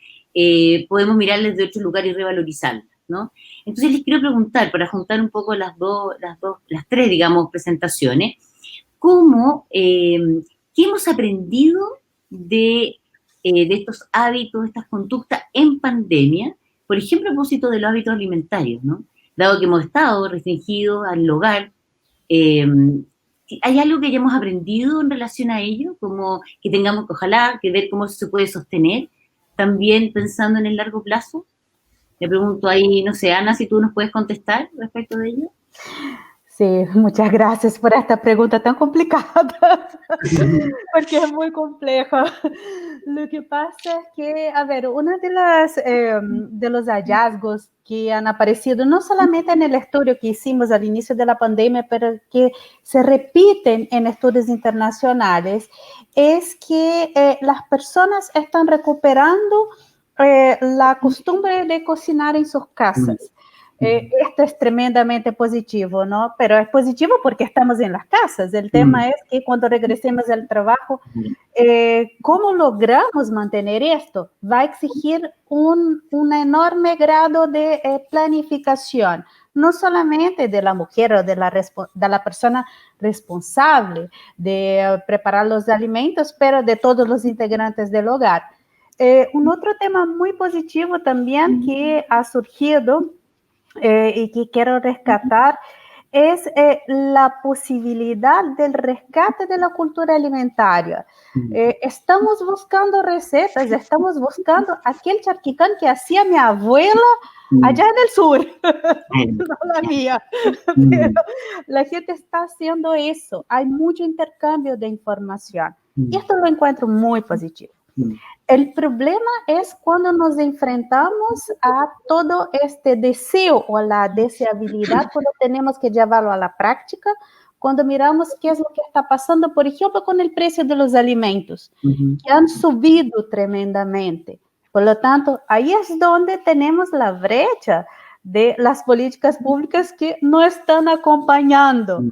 podemos mirarles de otro lugar y revalorizarlas, ¿no? Entonces les quiero preguntar, para juntar un poco las tres, digamos, presentaciones, ¿qué hemos aprendido de estos hábitos, de estas conductas en pandemia? Por ejemplo, a propósito de los hábitos alimentarios, ¿no? Dado que hemos estado restringidos al hogar, ¿hay algo que hayamos aprendido en relación a ello? Como que tengamos que, ojalá, que ver cómo se puede sostener, también pensando en el largo plazo. Le pregunto ahí, no sé, Ana, si tú nos puedes contestar respecto de ello. Sí, muchas gracias por esta pregunta tan complicada, porque es muy compleja. Lo que pasa es que, a ver, uno de los hallazgos que han aparecido no solamente en el estudio que hicimos al inicio de la pandemia, pero que se repiten en estudios internacionales, es que las personas están recuperando la costumbre de cocinar en sus casas. Esto es tremendamente positivo, ¿no? Pero es positivo porque estamos en las casas. El tema es que cuando regresemos al trabajo, ¿cómo logramos mantener esto? Va a exigir un enorme grado de planificación, no solamente de la mujer o de la persona responsable de preparar los alimentos, pero de todos los integrantes del hogar. Un otro tema muy positivo también que ha surgido y que quiero rescatar es la posibilidad del rescate de la cultura alimentaria. Estamos buscando recetas, estamos buscando aquel charquicán que hacía mi abuela allá en el sur, no la mía, pero la gente está haciendo eso. Hay mucho intercambio de información y esto lo encuentro muy positivo. El problema es cuando nos enfrentamos a todo este deseo o la deseabilidad, cuando tenemos que llevarlo a la práctica, cuando miramos qué es lo que está pasando, por ejemplo, con el precio de los alimentos, que han subido tremendamente. Por lo tanto, ahí es donde tenemos la brecha de las políticas públicas que no están acompañando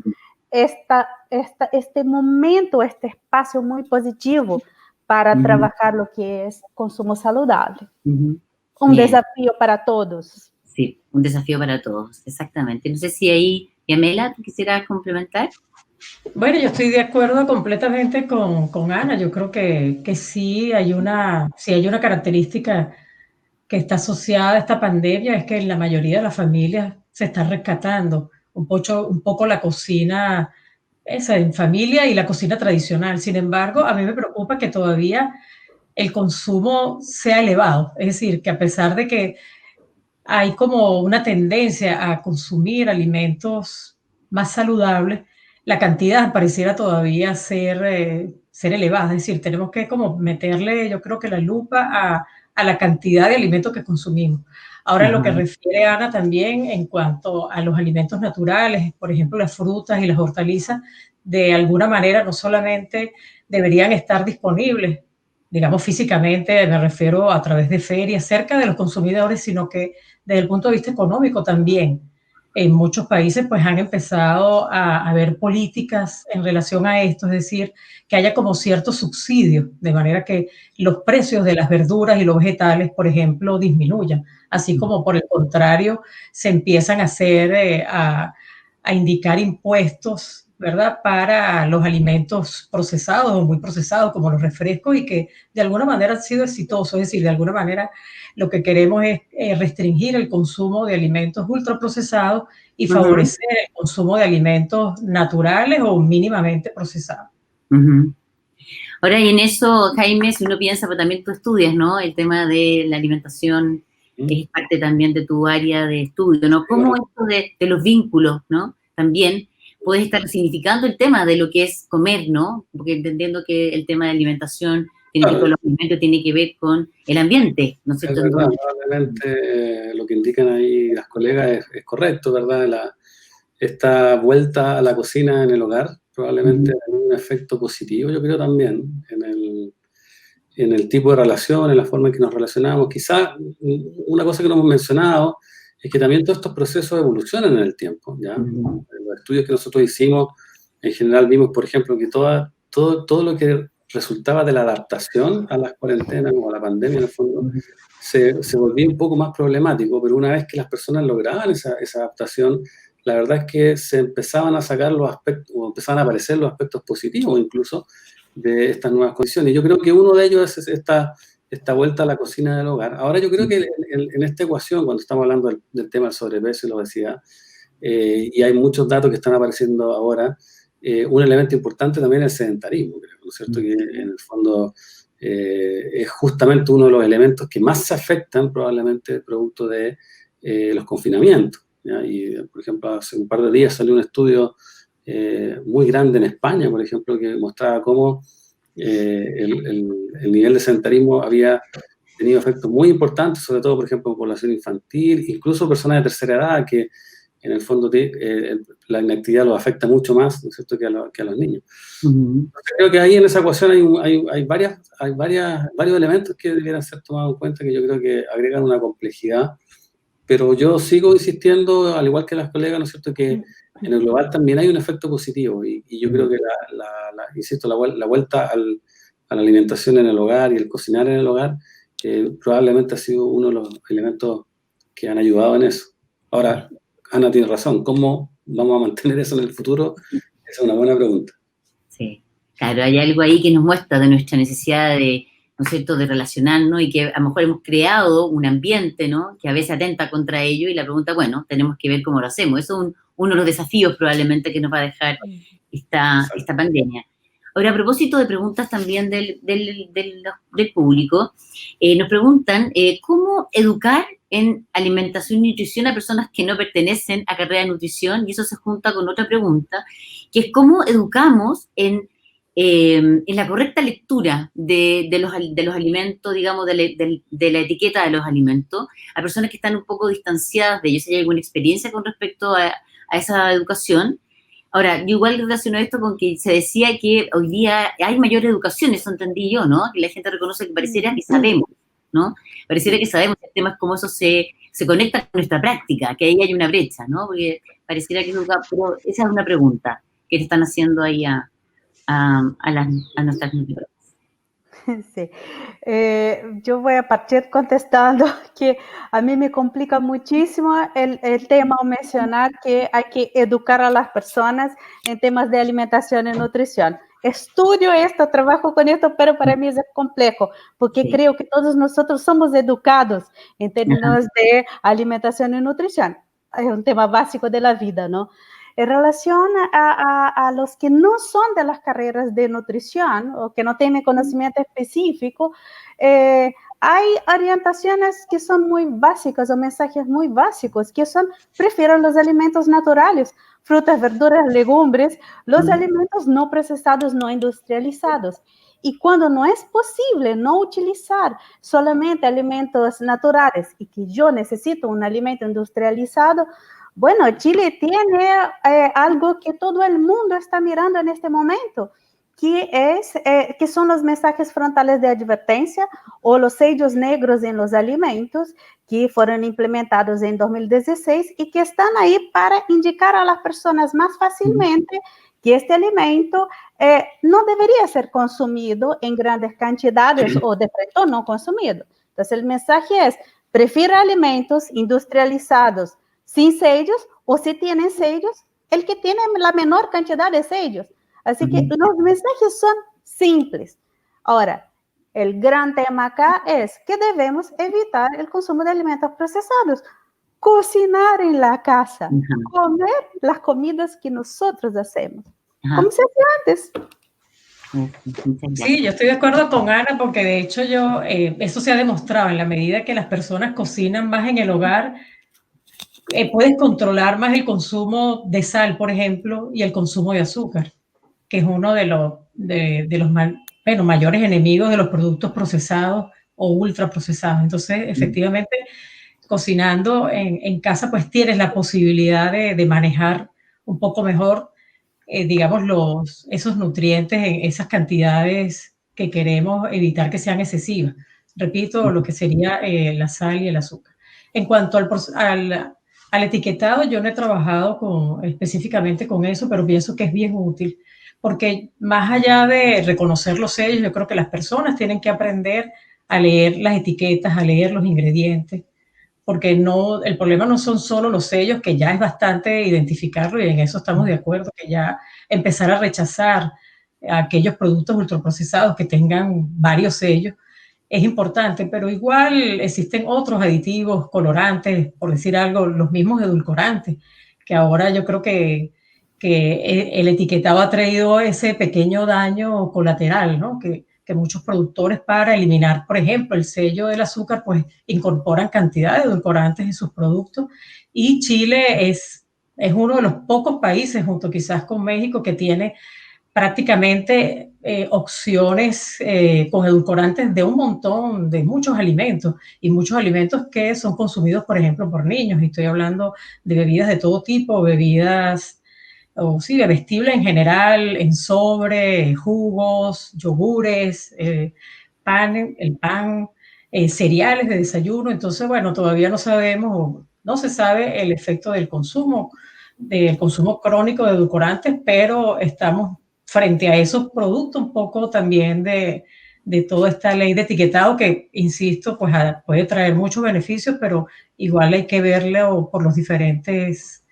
este momento, este espacio muy positivo para trabajar lo que es consumo saludable. Un desafío para todos. Sí, un desafío para todos, exactamente. No sé si ahí, Yamela, ¿tú quisieras complementar? Bueno, yo estoy de acuerdo completamente con Ana. Yo creo que sí hay una característica que está asociada a esta pandemia, es que en la mayoría de las familias se está rescatando un poco la cocina esa en familia y la cocina tradicional. Sin embargo, a mí me preocupa que todavía el consumo sea elevado. Es decir, que a pesar de que hay como una tendencia a consumir alimentos más saludables, la cantidad pareciera todavía ser elevada. Es decir, tenemos que como meterle, yo creo que la lupa a la cantidad de alimentos que consumimos. Ahora, lo que refiere Ana también en cuanto a los alimentos naturales, por ejemplo, las frutas y las hortalizas, de alguna manera no solamente deberían estar disponibles, digamos físicamente, me refiero a través de ferias, cerca de los consumidores, sino que desde el punto de vista económico también. En muchos países pues han empezado a haber políticas en relación a esto, es decir, que haya como cierto subsidio, de manera que los precios de las verduras y los vegetales, por ejemplo, disminuyan, así como por el contrario se empiezan a indicar impuestos, ¿verdad?, para los alimentos procesados o muy procesados, como los refrescos, y que de alguna manera han sido exitosos. Es decir, de alguna manera lo que queremos es restringir el consumo de alimentos ultraprocesados y favorecer el consumo de alimentos naturales o mínimamente procesados. Ahora, y en eso, Jaime, si uno piensa, pero también tú estudias, ¿no? El tema de la alimentación es parte también de tu área de estudio, ¿no? ¿Cómo esto de los vínculos, ¿no? También puede estar significando el tema de lo que es comer, ¿no? Porque entendiendo que el tema de alimentación tiene que ver con los alimentos, tiene que ver con el ambiente, ¿no es cierto? Es verdad, probablemente lo que indican ahí las colegas es correcto, ¿verdad? Esta vuelta a la cocina en el hogar probablemente tiene un efecto positivo, yo creo también, en el tipo de relación, en la forma en que nos relacionamos. Quizás una cosa que no hemos mencionado es que también todos estos procesos evolucionan en el tiempo, ¿ya? En los estudios que nosotros hicimos, en general vimos, por ejemplo, que todo lo que resultaba de la adaptación a las cuarentenas o a la pandemia, en el fondo, se volvía un poco más problemático, pero una vez que las personas lograban esa adaptación, la verdad es que se empezaban a sacar los aspectos, o empezaban a aparecer los aspectos positivos incluso de estas nuevas condiciones. Yo creo que uno de ellos es esta vuelta a la cocina del hogar. Ahora yo creo que en esta ecuación, cuando estamos hablando del tema del sobrepeso y la obesidad, y hay muchos datos que están apareciendo ahora, un elemento importante también es el sedentarismo, creo, ¿no es cierto? Que en el fondo es justamente uno de los elementos que más se afectan probablemente producto de los confinamientos, ¿ya? Y, por ejemplo, hace un par de días salió un estudio muy grande en España, por ejemplo, que mostraba cómo el nivel de sedentarismo había tenido efectos muy importantes, sobre todo, por ejemplo, en población infantil, incluso personas de tercera edad, que en el fondo la inactividad los afecta mucho más, ¿no es cierto?, que a los niños. Creo que ahí en esa ecuación hay varios elementos que debieran ser tomados en cuenta, que yo creo que agregan una complejidad, pero yo sigo insistiendo, al igual que las colegas, ¿no es cierto?, que en el global también hay un efecto positivo, y yo creo que insisto, la vuelta a la alimentación en el hogar y el cocinar en el hogar probablemente ha sido uno de los elementos que han ayudado en eso. Ahora, Ana tiene razón, ¿cómo vamos a mantener eso en el futuro? Esa es una buena pregunta. Sí, claro, hay algo ahí que nos muestra de nuestra necesidad de, ¿no es cierto?, de relacionarnos, y que a lo mejor hemos creado un ambiente, ¿no?, que a veces atenta contra ello, y la pregunta, bueno, tenemos que ver cómo lo hacemos. Eso es uno de los desafíos probablemente que nos va a dejar esta pandemia. Ahora, a propósito de preguntas también del público, nos preguntan cómo educar en alimentación y nutrición a personas que no pertenecen a carrera de nutrición, y eso se junta con otra pregunta, que es cómo educamos en la correcta lectura de los alimentos, digamos, de la etiqueta de los alimentos, a personas que están un poco distanciadas de ellos. Si hay alguna experiencia con respecto a esa educación. Ahora, yo igual relaciono esto con que se decía que hoy día hay mayor educación, eso entendí yo, ¿no? Que la gente reconoce que pareciera que sabemos, ¿no? Pareciera que sabemos, el tema es cómo eso se conecta con nuestra práctica, que ahí hay una brecha, ¿no? Porque pareciera que pero esa es una pregunta que le están haciendo ahí a nuestras nutridoras. Sí. Yo voy a partir contestando que a mí me complica muchísimo el tema o mencionar que hay que educar a las personas en temas de alimentación y nutrición. Estudio esto, trabajo con esto, pero para mí es complejo, porque Sí. creo que todos nosotros somos educados en términos de alimentación y nutrición. Es un tema básico de la vida, ¿no? En relación a los que no son de las carreras de nutrición o que no tienen conocimiento específico, hay orientaciones que son muy básicas o mensajes muy básicos, que son, prefieren los alimentos naturales, frutas, verduras, legumbres, los alimentos no procesados, no industrializados. Y cuando no es posible no utilizar solamente alimentos naturales y que yo necesito un alimento industrializado, bueno, Chile tiene algo que todo el mundo está mirando en este momento, que son los mensajes frontales de advertencia o los sellos negros en los alimentos que fueron implementados en 2016 y que están ahí para indicar a las personas más fácilmente que este alimento no debería ser consumido en grandes cantidades o de pronto no consumido. Entonces el mensaje es, prefiere alimentos industrializados sin sellos, o si tienen sellos, el que tiene la menor cantidad de sellos. Así que los mensajes son simples. Ahora, el gran tema acá es que debemos evitar el consumo de alimentos procesados, cocinar en la casa, comer las comidas que nosotros hacemos, como se hacía antes. Sí, yo estoy de acuerdo con Ana porque de hecho eso se ha demostrado en la medida que las personas cocinan más en el hogar, puedes controlar más el consumo de sal, por ejemplo, y el consumo de azúcar, que es uno de los mayores enemigos de los productos procesados o ultraprocesados. Entonces, efectivamente, cocinando en casa, pues tienes la posibilidad de manejar un poco mejor, digamos, esos nutrientes en esas cantidades que queremos evitar que sean excesivas. Repito, lo que sería la sal y el azúcar. En cuanto al etiquetado, yo no he trabajado específicamente con eso, pero pienso que es bien útil, porque más allá de reconocer los sellos, yo creo que las personas tienen que aprender a leer las etiquetas, a leer los ingredientes, porque el problema no son solo los sellos, que ya es bastante identificarlo y en eso estamos de acuerdo, que ya empezar a rechazar aquellos productos ultraprocesados que tengan varios sellos es importante, pero igual existen otros aditivos, colorantes, por decir algo, los mismos edulcorantes, que ahora yo creo que el etiquetado ha traído ese pequeño daño colateral, ¿no? Que muchos productores, para eliminar, por ejemplo, el sello del azúcar, pues incorporan cantidad de edulcorantes en sus productos, y Chile es uno de los pocos países, junto quizás con México, que tiene prácticamente opciones con edulcorantes de un montón, de muchos alimentos, y muchos alimentos que son consumidos, por ejemplo, por niños. Y estoy hablando de bebidas de todo tipo, bebidas, bebestibles en general, en sobre, jugos, yogures, el pan, cereales de desayuno. Entonces, bueno, todavía no sabemos, no se sabe el efecto del consumo crónico de edulcorantes, pero estamos frente a esos productos un poco también de toda esta ley de etiquetado que, insisto, pues puede traer muchos beneficios, pero igual hay que verlo por diferentes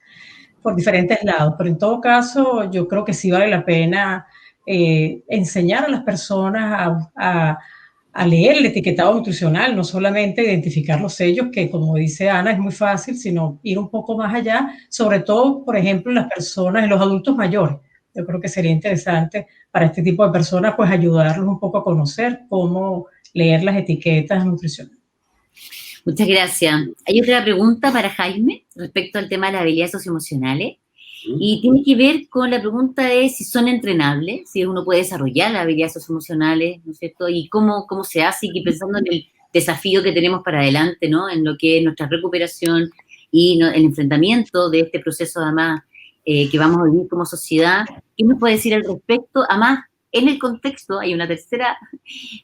lados. Pero en todo caso, yo creo que sí vale la pena enseñar a las personas a leer el etiquetado nutricional, no solamente identificar los sellos, que como dice Ana, es muy fácil, sino ir un poco más allá, sobre todo, por ejemplo, en las personas, en los adultos mayores. Yo creo que sería interesante para este tipo de personas, pues ayudarlos un poco a conocer cómo leer las etiquetas nutricionales. Muchas gracias. Hay otra pregunta para Jaime respecto al tema de las habilidades socioemocionales. Y tiene que ver con la pregunta de si son entrenables, si uno puede desarrollar las habilidades socioemocionales, ¿no es cierto? Y cómo se hace, y que pensando en el desafío que tenemos para adelante, ¿no? En lo que es nuestra recuperación y el enfrentamiento de este proceso, además, que vamos a vivir como sociedad. ¿Qué nos puede decir al respecto? Además, en el contexto, hay una tercera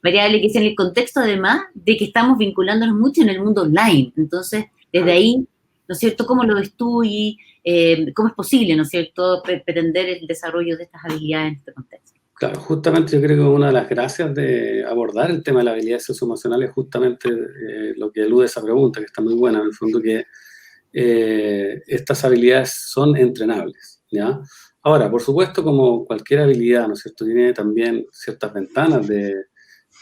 variable que es en el contexto, además, de que estamos vinculándonos mucho en el mundo online. Entonces, desde ahí, ¿no es cierto?, ¿cómo lo ves tú y cómo es posible, ¿no es cierto?, pretender el desarrollo de estas habilidades en este contexto? Claro, justamente yo creo que una de las gracias de abordar el tema de las habilidades socioemocionales es justamente lo que elude esa pregunta, que está muy buena, en el fondo, que estas habilidades son entrenables, ¿ya? Ahora, por supuesto, como cualquier habilidad, ¿no es cierto?, tiene también ciertas ventanas de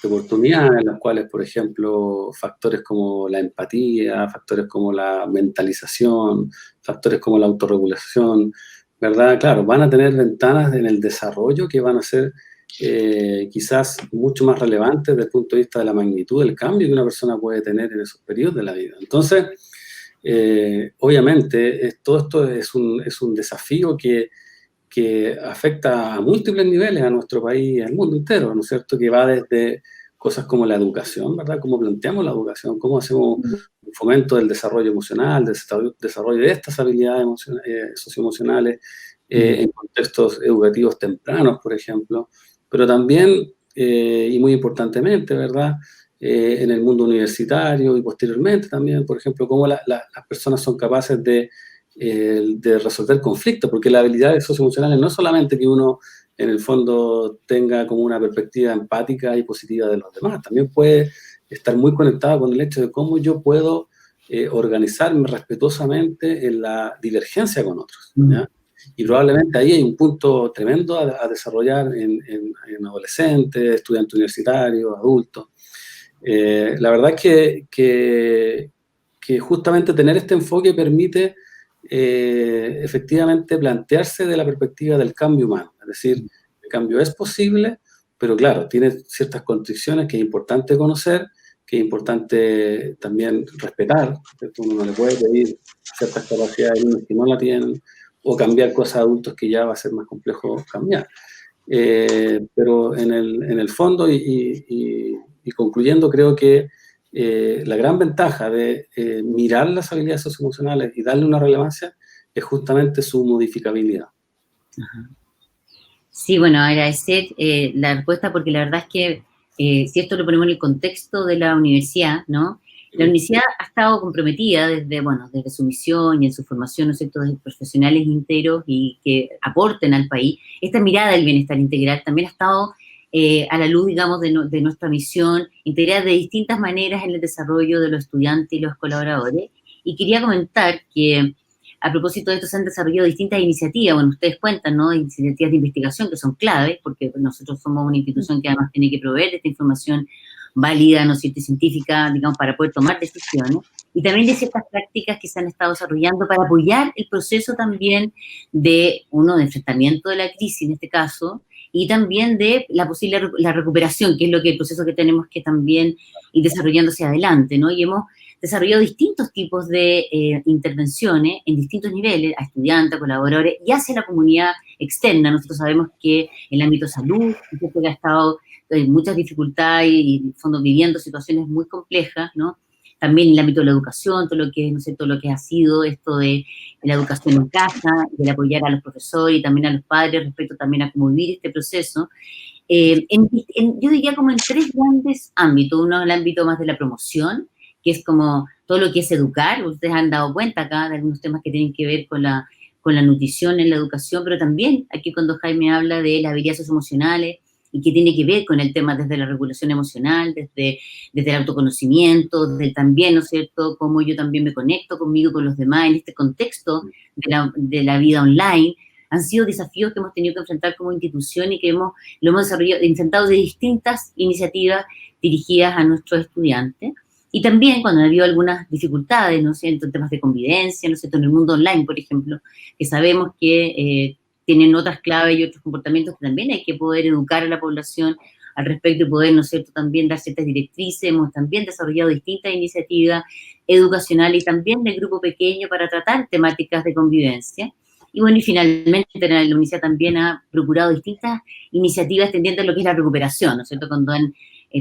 oportunidades, en las cuales, por ejemplo, factores como la empatía, factores como la mentalización, factores como la autorregulación, ¿verdad? Claro, van a tener ventanas en el desarrollo que van a ser quizás mucho más relevantes desde el punto de vista de la magnitud del cambio que una persona puede tener en esos periodos de la vida. Entonces, obviamente, todo esto es un desafío que afecta a múltiples niveles a nuestro país y al mundo entero, ¿no es cierto? Que va desde cosas como la educación, ¿verdad? Cómo planteamos la educación, cómo hacemos un fomento del desarrollo emocional, del desarrollo de estas habilidades socioemocionales en contextos educativos tempranos, por ejemplo, pero también, y muy importantemente, ¿verdad?, en el mundo universitario y posteriormente también, por ejemplo, cómo las personas son capaces de resolver conflictos, porque las habilidades socioemocionales no es solamente que uno en el fondo tenga como una perspectiva empática y positiva de los demás, también puede estar muy conectado con el hecho de cómo yo puedo organizarme respetuosamente en la divergencia con otros, ¿ya? Y probablemente ahí hay un punto tremendo a desarrollar en adolescentes, estudiantes universitarios, adultos. La verdad es que justamente tener este enfoque permite efectivamente plantearse de la perspectiva del cambio humano, es decir, el cambio es posible, pero claro, tiene ciertas constricciones que es importante conocer, que es importante también respetar, ¿cierto? Uno no le puede pedir ciertas capacidades a niños que no la tienen, o cambiar cosas a adultos que ya va a ser más complejo cambiar. Pero en el fondo, y concluyendo, creo que la gran ventaja de mirar las habilidades socioemocionales y darle una relevancia es justamente su modificabilidad. Ajá. Sí, bueno, agradecer la respuesta, porque la verdad es que si esto lo ponemos en el contexto de la universidad, ¿no? La universidad ha estado comprometida desde su misión y en su formación, ¿no es cierto?, de profesionales íntegros y que aporten al país. Esta mirada del bienestar integral también ha estado a la luz, digamos, de nuestra misión, integrada de distintas maneras en el desarrollo de los estudiantes y los colaboradores. Y quería comentar que, a propósito de esto, se han desarrollado distintas iniciativas. Bueno, ustedes cuentan, ¿no?, iniciativas de investigación que son claves, porque nosotros somos una institución que además tiene que proveer esta información válida, ¿no es cierto?, y científica, digamos, para poder tomar decisiones, y también de ciertas prácticas que se han estado desarrollando para apoyar el proceso también de enfrentamiento de la crisis, en este caso, y también de la posible recuperación, que es el proceso que tenemos que también ir desarrollando hacia adelante, ¿no? Y hemos desarrollado distintos tipos de intervenciones en distintos niveles, a estudiantes, a colaboradores y hacia la comunidad externa. Nosotros sabemos que el ámbito salud, que ha estado en muchas dificultades y en el fondo viviendo situaciones muy complejas, ¿no? También en el ámbito de la educación, todo lo que, ¿no sé?, todo lo que ha sido esto de la educación en casa, del apoyar a los profesores y también a los padres respecto también a cómo vivir este proceso. Yo diría como en tres grandes ámbitos. Uno, el ámbito más de la promoción, que es como todo lo que es educar. Ustedes han dado cuenta acá de algunos temas que tienen que ver con la nutrición en la educación, pero también aquí cuando Jaime habla de las habilidades socioemocionales, y que tiene que ver con el tema desde la regulación emocional, desde el autoconocimiento, desde también, ¿no es cierto?, cómo yo también me conecto conmigo, con los demás, en este contexto de la vida online. han sido desafíos que hemos tenido que enfrentar como institución y que lo hemos desarrollado, enfrentado de distintas iniciativas dirigidas a nuestros estudiantes. Y también cuando ha habido algunas dificultades, ¿no es cierto?, en temas de convivencia, ¿no es cierto?, en el mundo online, por ejemplo, que sabemos que tienen otras claves y otros comportamientos que también hay que poder educar a la población al respecto y poder, ¿no es cierto?, también dar ciertas directrices. Hemos también desarrollado distintas iniciativas educacionales y también del grupo pequeño para tratar temáticas de convivencia. Y bueno, y finalmente la universidad también ha procurado distintas iniciativas tendientes a lo que es la recuperación, ¿no es cierto?, cuando han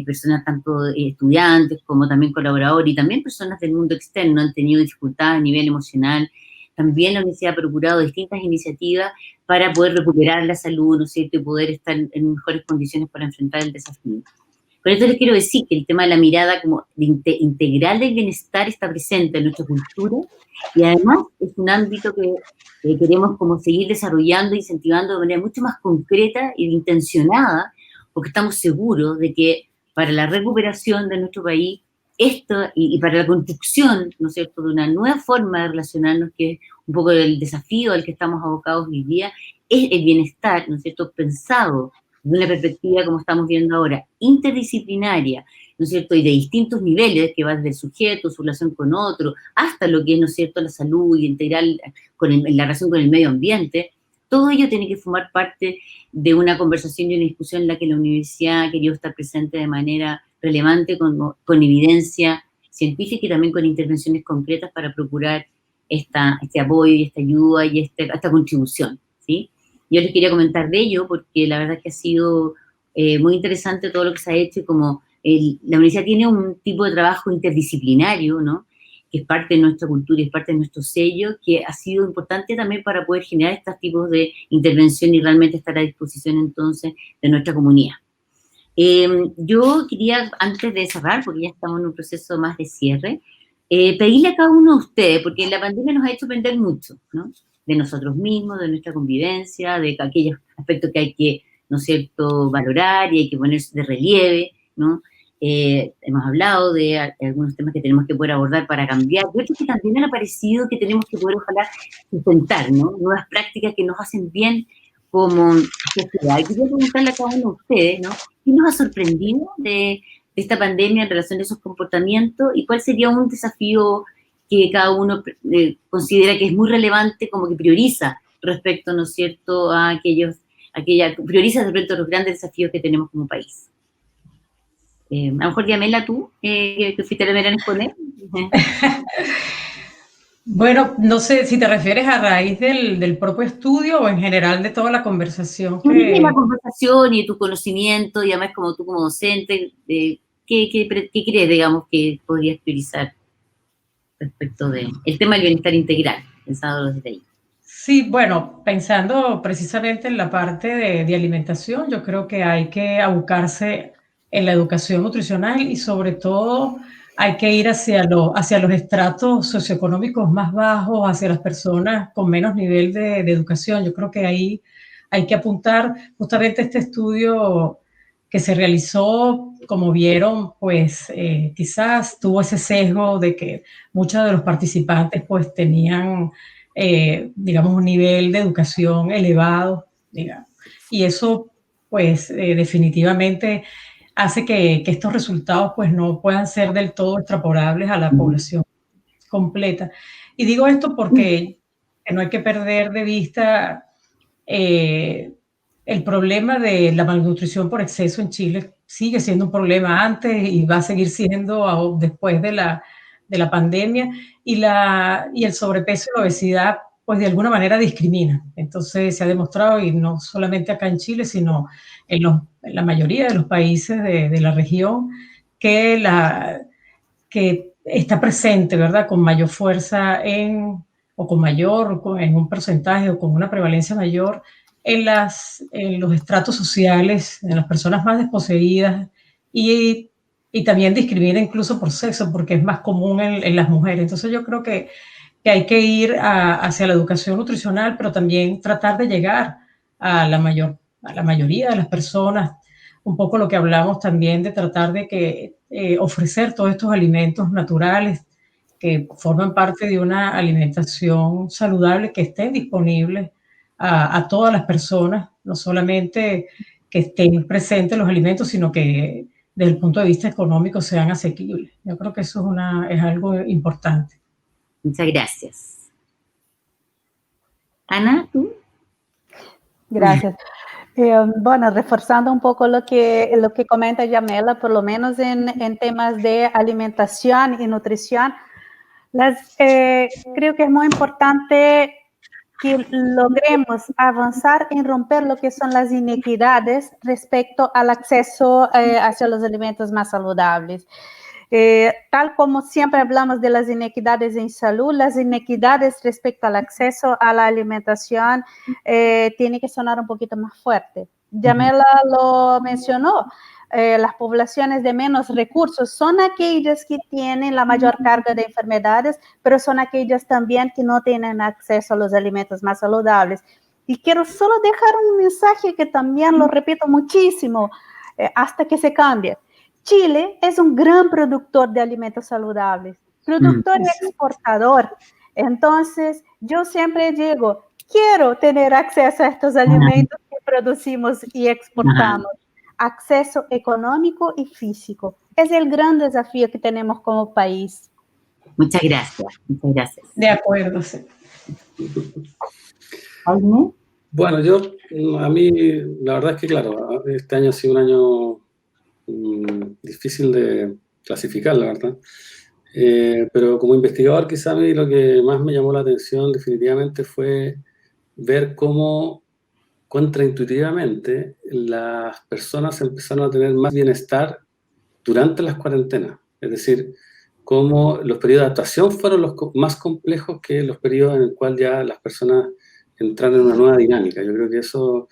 personas, tanto estudiantes como también colaboradores y también personas del mundo externo han tenido dificultades a nivel emocional. También la universidad ha procurado distintas iniciativas para poder recuperar la salud, ¿no es cierto?, y poder estar en mejores condiciones para enfrentar el desafío. Con esto les quiero decir que el tema de la mirada como integral del bienestar está presente en nuestra cultura y además es un ámbito que queremos como seguir desarrollando e incentivando de manera mucho más concreta e intencionada, porque estamos seguros de que para la recuperación de nuestro país, esto y para la construcción, ¿no es cierto?, de una nueva forma de relacionarnos, que es un poco el desafío al que estamos abocados hoy día, es el bienestar, ¿no es cierto?, pensado de una perspectiva, como estamos viendo ahora, interdisciplinaria, ¿no es cierto?, y de distintos niveles, que va desde el sujeto, su relación con otro, hasta lo que es, ¿no es cierto?, la salud y integral la relación con el medio ambiente. Todo ello tiene que formar parte de una conversación y una discusión en la que la universidad ha querido estar presente de manera relevante, con evidencia científica y también con intervenciones concretas para procurar este apoyo y esta ayuda y esta contribución, ¿sí? Yo les quería comentar de ello porque la verdad es que ha sido muy interesante todo lo que se ha hecho y como la universidad tiene un tipo de trabajo interdisciplinario, ¿no?, que es parte de nuestra cultura y es parte de nuestro sello, que ha sido importante también para poder generar estos tipos de intervención y realmente estar a disposición entonces de nuestra comunidad. Yo quería, antes de cerrar, porque ya estamos en un proceso más de cierre, pedirle a cada uno de ustedes, porque la pandemia nos ha hecho aprender mucho, ¿no?, de nosotros mismos, de nuestra convivencia, de aquellos aspectos que hay que, ¿no es cierto?, valorar y hay que poner de relieve, ¿no? Hemos hablado de algunos temas que tenemos que poder abordar para cambiar, y otros que también han aparecido que tenemos que poder, ojalá, sustentar, ¿no?, nuevas prácticas que nos hacen bien como sociedad. Y quería preguntarle a cada uno de ustedes, ¿no?, ¿qué nos ha sorprendido de esta pandemia en relación a esos comportamientos y cuál sería un desafío que cada uno considera que es muy relevante, como que prioriza respecto, ¿no es cierto?, a prioriza respecto a los grandes desafíos que tenemos como país? A lo mejor, Diamela, tú, que fuiste la primera en exponer. Bueno, no sé si te refieres a raíz del propio estudio o en general de toda la conversación De la que... conversación y de tu conocimiento, y además como tú como docente, ¿qué crees, digamos, que podrías priorizar respecto del tema del bienestar integral, pensado desde ahí? Sí, bueno, pensando precisamente en la parte de alimentación, yo creo que hay que abocarse en la educación nutricional y sobre todo hay que ir hacia los estratos socioeconómicos más bajos, hacia las personas con menos nivel de educación. Yo creo que ahí hay que apuntar justamente este estudio que se realizó, como vieron, pues quizás tuvo ese sesgo de que muchos de los participantes pues tenían digamos, un nivel de educación elevado, digamos. Y eso, pues, definitivamente hace que estos resultados, pues, no puedan ser del todo extrapolables a la población completa. Y digo esto porque no hay que perder de vista el problema de la malnutrición por exceso en Chile. Sigue siendo un problema antes y va a seguir siendo después de la pandemia, y el sobrepeso y la obesidad, pues de alguna manera discrimina. Entonces se ha demostrado, y no solamente acá en Chile, sino en la mayoría de los países de la región, que está presente, ¿verdad?, con mayor fuerza o con mayor, en un porcentaje o con una prevalencia mayor en los estratos sociales, en las personas más desposeídas, y también discrimina incluso por sexo, porque es más común en las mujeres. Entonces yo creo que hay que ir hacia la educación nutricional, pero también tratar de llegar a la mayoría de las personas. Un poco lo que hablamos también de tratar de ofrecer todos estos alimentos naturales que forman parte de una alimentación saludable, que estén disponibles a todas las personas, no solamente que estén presentes los alimentos, sino que desde el punto de vista económico sean asequibles. Yo creo que eso es algo importante. Muchas gracias. Ana, ¿tú? Gracias. Bueno, reforzando un poco lo que comenta Yamela, por lo menos en temas de alimentación y nutrición, creo que es muy importante que logremos avanzar en romper lo que son las inequidades respecto al acceso hacia los alimentos más saludables. Tal como siempre hablamos de las inequidades en salud, las inequidades respecto al acceso a la alimentación tiene que sonar un poquito más fuerte. Yamela lo mencionó, las poblaciones de menos recursos son aquellas que tienen la mayor carga de enfermedades, pero son aquellas también que no tienen acceso a los alimentos más saludables. Y quiero solo dejar un mensaje que también lo repito muchísimo hasta que se cambie. Chile es un gran productor de alimentos saludables, productor y exportador. Entonces, yo siempre digo, quiero tener acceso a estos alimentos que producimos y exportamos. Acceso económico y físico. Es el gran desafío que tenemos como país. Muchas gracias, muchas gracias. De acuerdo, sí. ¿Algo? Bueno, a mí, la verdad es que, claro, este año ha sido un año difícil de clasificar, la verdad. Pero como investigador, quizá a mí lo que más me llamó la atención definitivamente fue ver cómo contraintuitivamente las personas empezaron a tener más bienestar durante las cuarentenas. Es decir, cómo los periodos de adaptación fueron los más complejos que los periodos en el cual ya las personas entraron en una nueva dinámica. Yo creo que eso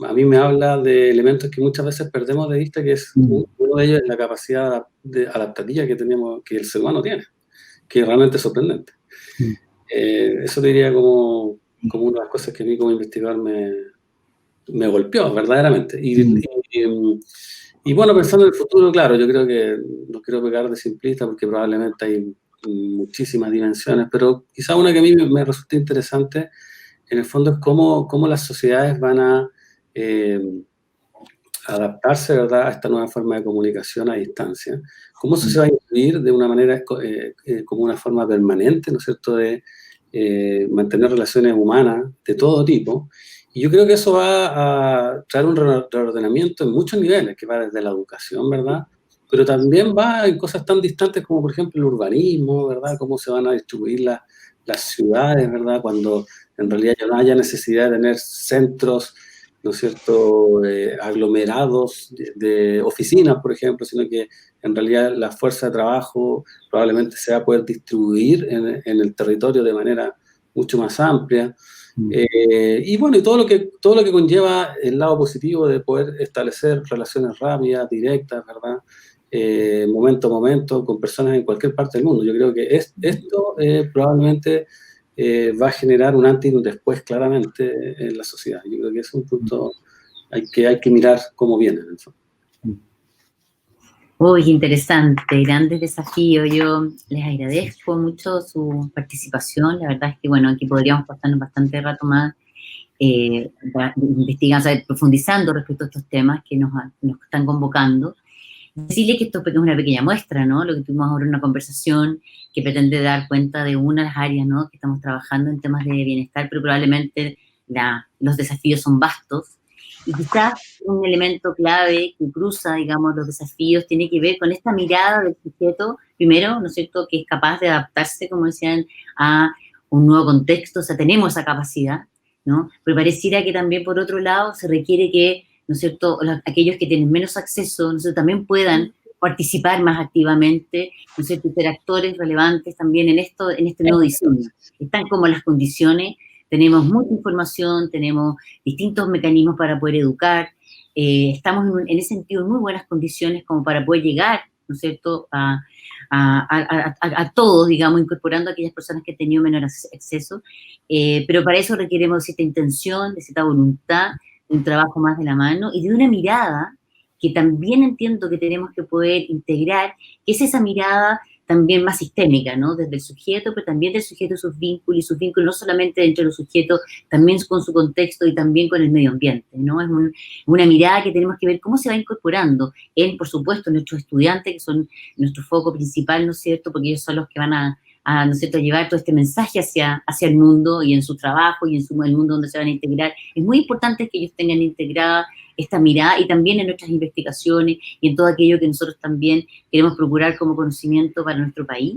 a mí me habla de elementos que muchas veces perdemos de vista, que es uno de ellos es la capacidad adaptativa que tenemos, que el ser humano tiene, que es realmente sorprendente. Eso te diría como una de las cosas que a mí como investigador me golpeó verdaderamente. Y bueno, pensando en el futuro, claro, yo creo que no quiero pegar de simplista porque probablemente hay muchísimas dimensiones, pero quizá una que a mí me resulta interesante en el fondo es cómo las sociedades van a adaptarse, ¿verdad?, a esta nueva forma de comunicación a distancia. Cómo eso se va a incluir de una manera como una forma permanente, ¿no es cierto?, de mantener relaciones humanas de todo tipo. Y yo creo que eso va a traer un reordenamiento en muchos niveles, que va desde la educación, ¿verdad?, pero también va en cosas tan distantes como, por ejemplo, el urbanismo, ¿verdad?, cómo se van a distribuir las ciudades, ¿verdad?, cuando en realidad ya no haya necesidad de tener centros, ¿no es cierto?, aglomerados de oficinas, por ejemplo, sino que en realidad la fuerza de trabajo probablemente se va a poder distribuir en el territorio de manera mucho más amplia. Y bueno, y todo lo que conlleva el lado positivo de poder establecer relaciones rápidas, directas, ¿verdad?, momento a momento, con personas en cualquier parte del mundo. Yo creo que esto probablemente va a generar un antes y un después claramente en la sociedad. Yo creo que es un punto hay que mirar cómo viene en el fondo. Uy, interesante, grandes desafíos. Yo les agradezco mucho su participación. La verdad es que, bueno, aquí podríamos pasarnos bastante rato más investigando, profundizando respecto a estos temas que nos están convocando. Decirle que esto es una pequeña muestra, ¿no? Lo que tuvimos ahora en una conversación que pretende dar cuenta de una de las áreas, ¿no?, que estamos trabajando en temas de bienestar, pero probablemente los desafíos son vastos. Y quizás un elemento clave que cruza, digamos, los desafíos tiene que ver con esta mirada del sujeto, primero, ¿no es cierto?, que es capaz de adaptarse, como decían, a un nuevo contexto. O sea, tenemos esa capacidad, ¿no? Pero pareciera que también, por otro lado, se requiere que, ¿no es cierto?, aquellos que tienen menos acceso, ¿no es cierto?, también puedan participar más activamente, ¿no es cierto?, y ser actores relevantes también en este nuevo diseño. Están como las condiciones, tenemos mucha información, tenemos distintos mecanismos para poder educar, estamos en ese sentido en muy buenas condiciones como para poder llegar, ¿no es cierto?, a todos, digamos, incorporando a aquellas personas que han tenido menor acceso, pero para eso requeremos de cierta intención, de cierta voluntad, de un trabajo más de la mano y de una mirada que también entiendo que tenemos que poder integrar, que es esa mirada también más sistémica, ¿no? Desde el sujeto, pero también del sujeto y sus vínculos no solamente entre los sujetos, también con su contexto y también con el medio ambiente, ¿no? Es una mirada que tenemos que ver cómo se va incorporando en, por supuesto, nuestros estudiantes, que son nuestro foco principal, ¿no es cierto? Porque ellos son los que van a ¿no es cierto?, llevar todo este mensaje hacia el mundo y en su trabajo y en el mundo donde se van a integrar. Es muy importante que ellos tengan integrada esta mirada y también en nuestras investigaciones y en todo aquello que nosotros también queremos procurar como conocimiento para nuestro país.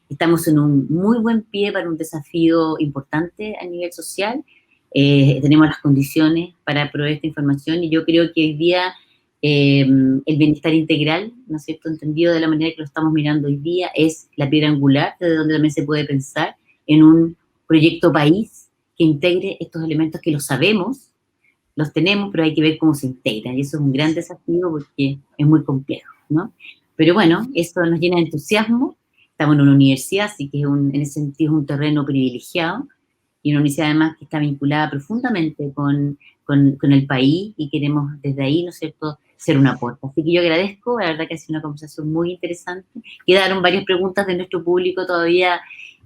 Estamos en un muy buen pie para un desafío importante a nivel social. Tenemos las condiciones para proveer esta información y yo creo que hoy día el bienestar integral, ¿no es cierto?, entendido de la manera que lo estamos mirando hoy día, es la piedra angular, desde donde también se puede pensar en un proyecto país que integre estos elementos que los sabemos, los tenemos, pero hay que ver cómo se integran, y eso es un gran desafío porque es muy complejo, ¿no? Pero bueno, eso nos llena de entusiasmo. Estamos en una universidad, así que en ese sentido es un terreno privilegiado, y una universidad además que está vinculada profundamente con el país, y queremos desde ahí, ¿no es cierto?, ser un aporte. Así que yo agradezco, la verdad que ha sido una conversación muy interesante. Quedaron varias preguntas de nuestro público todavía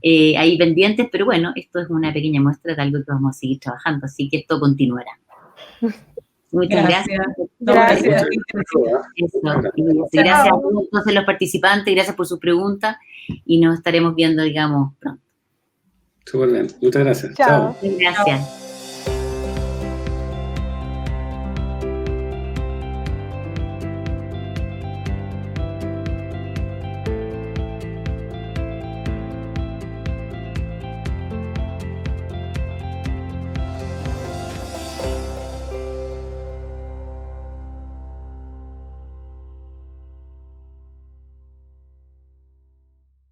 ahí pendientes, pero bueno, esto es una pequeña muestra de algo que vamos a seguir trabajando, así que esto continuará. Muchas gracias. Gracias. Gracias a todos los participantes, gracias por sus preguntas, y nos estaremos viendo, digamos, pronto. Súper bien, muchas gracias. Chao. Gracias.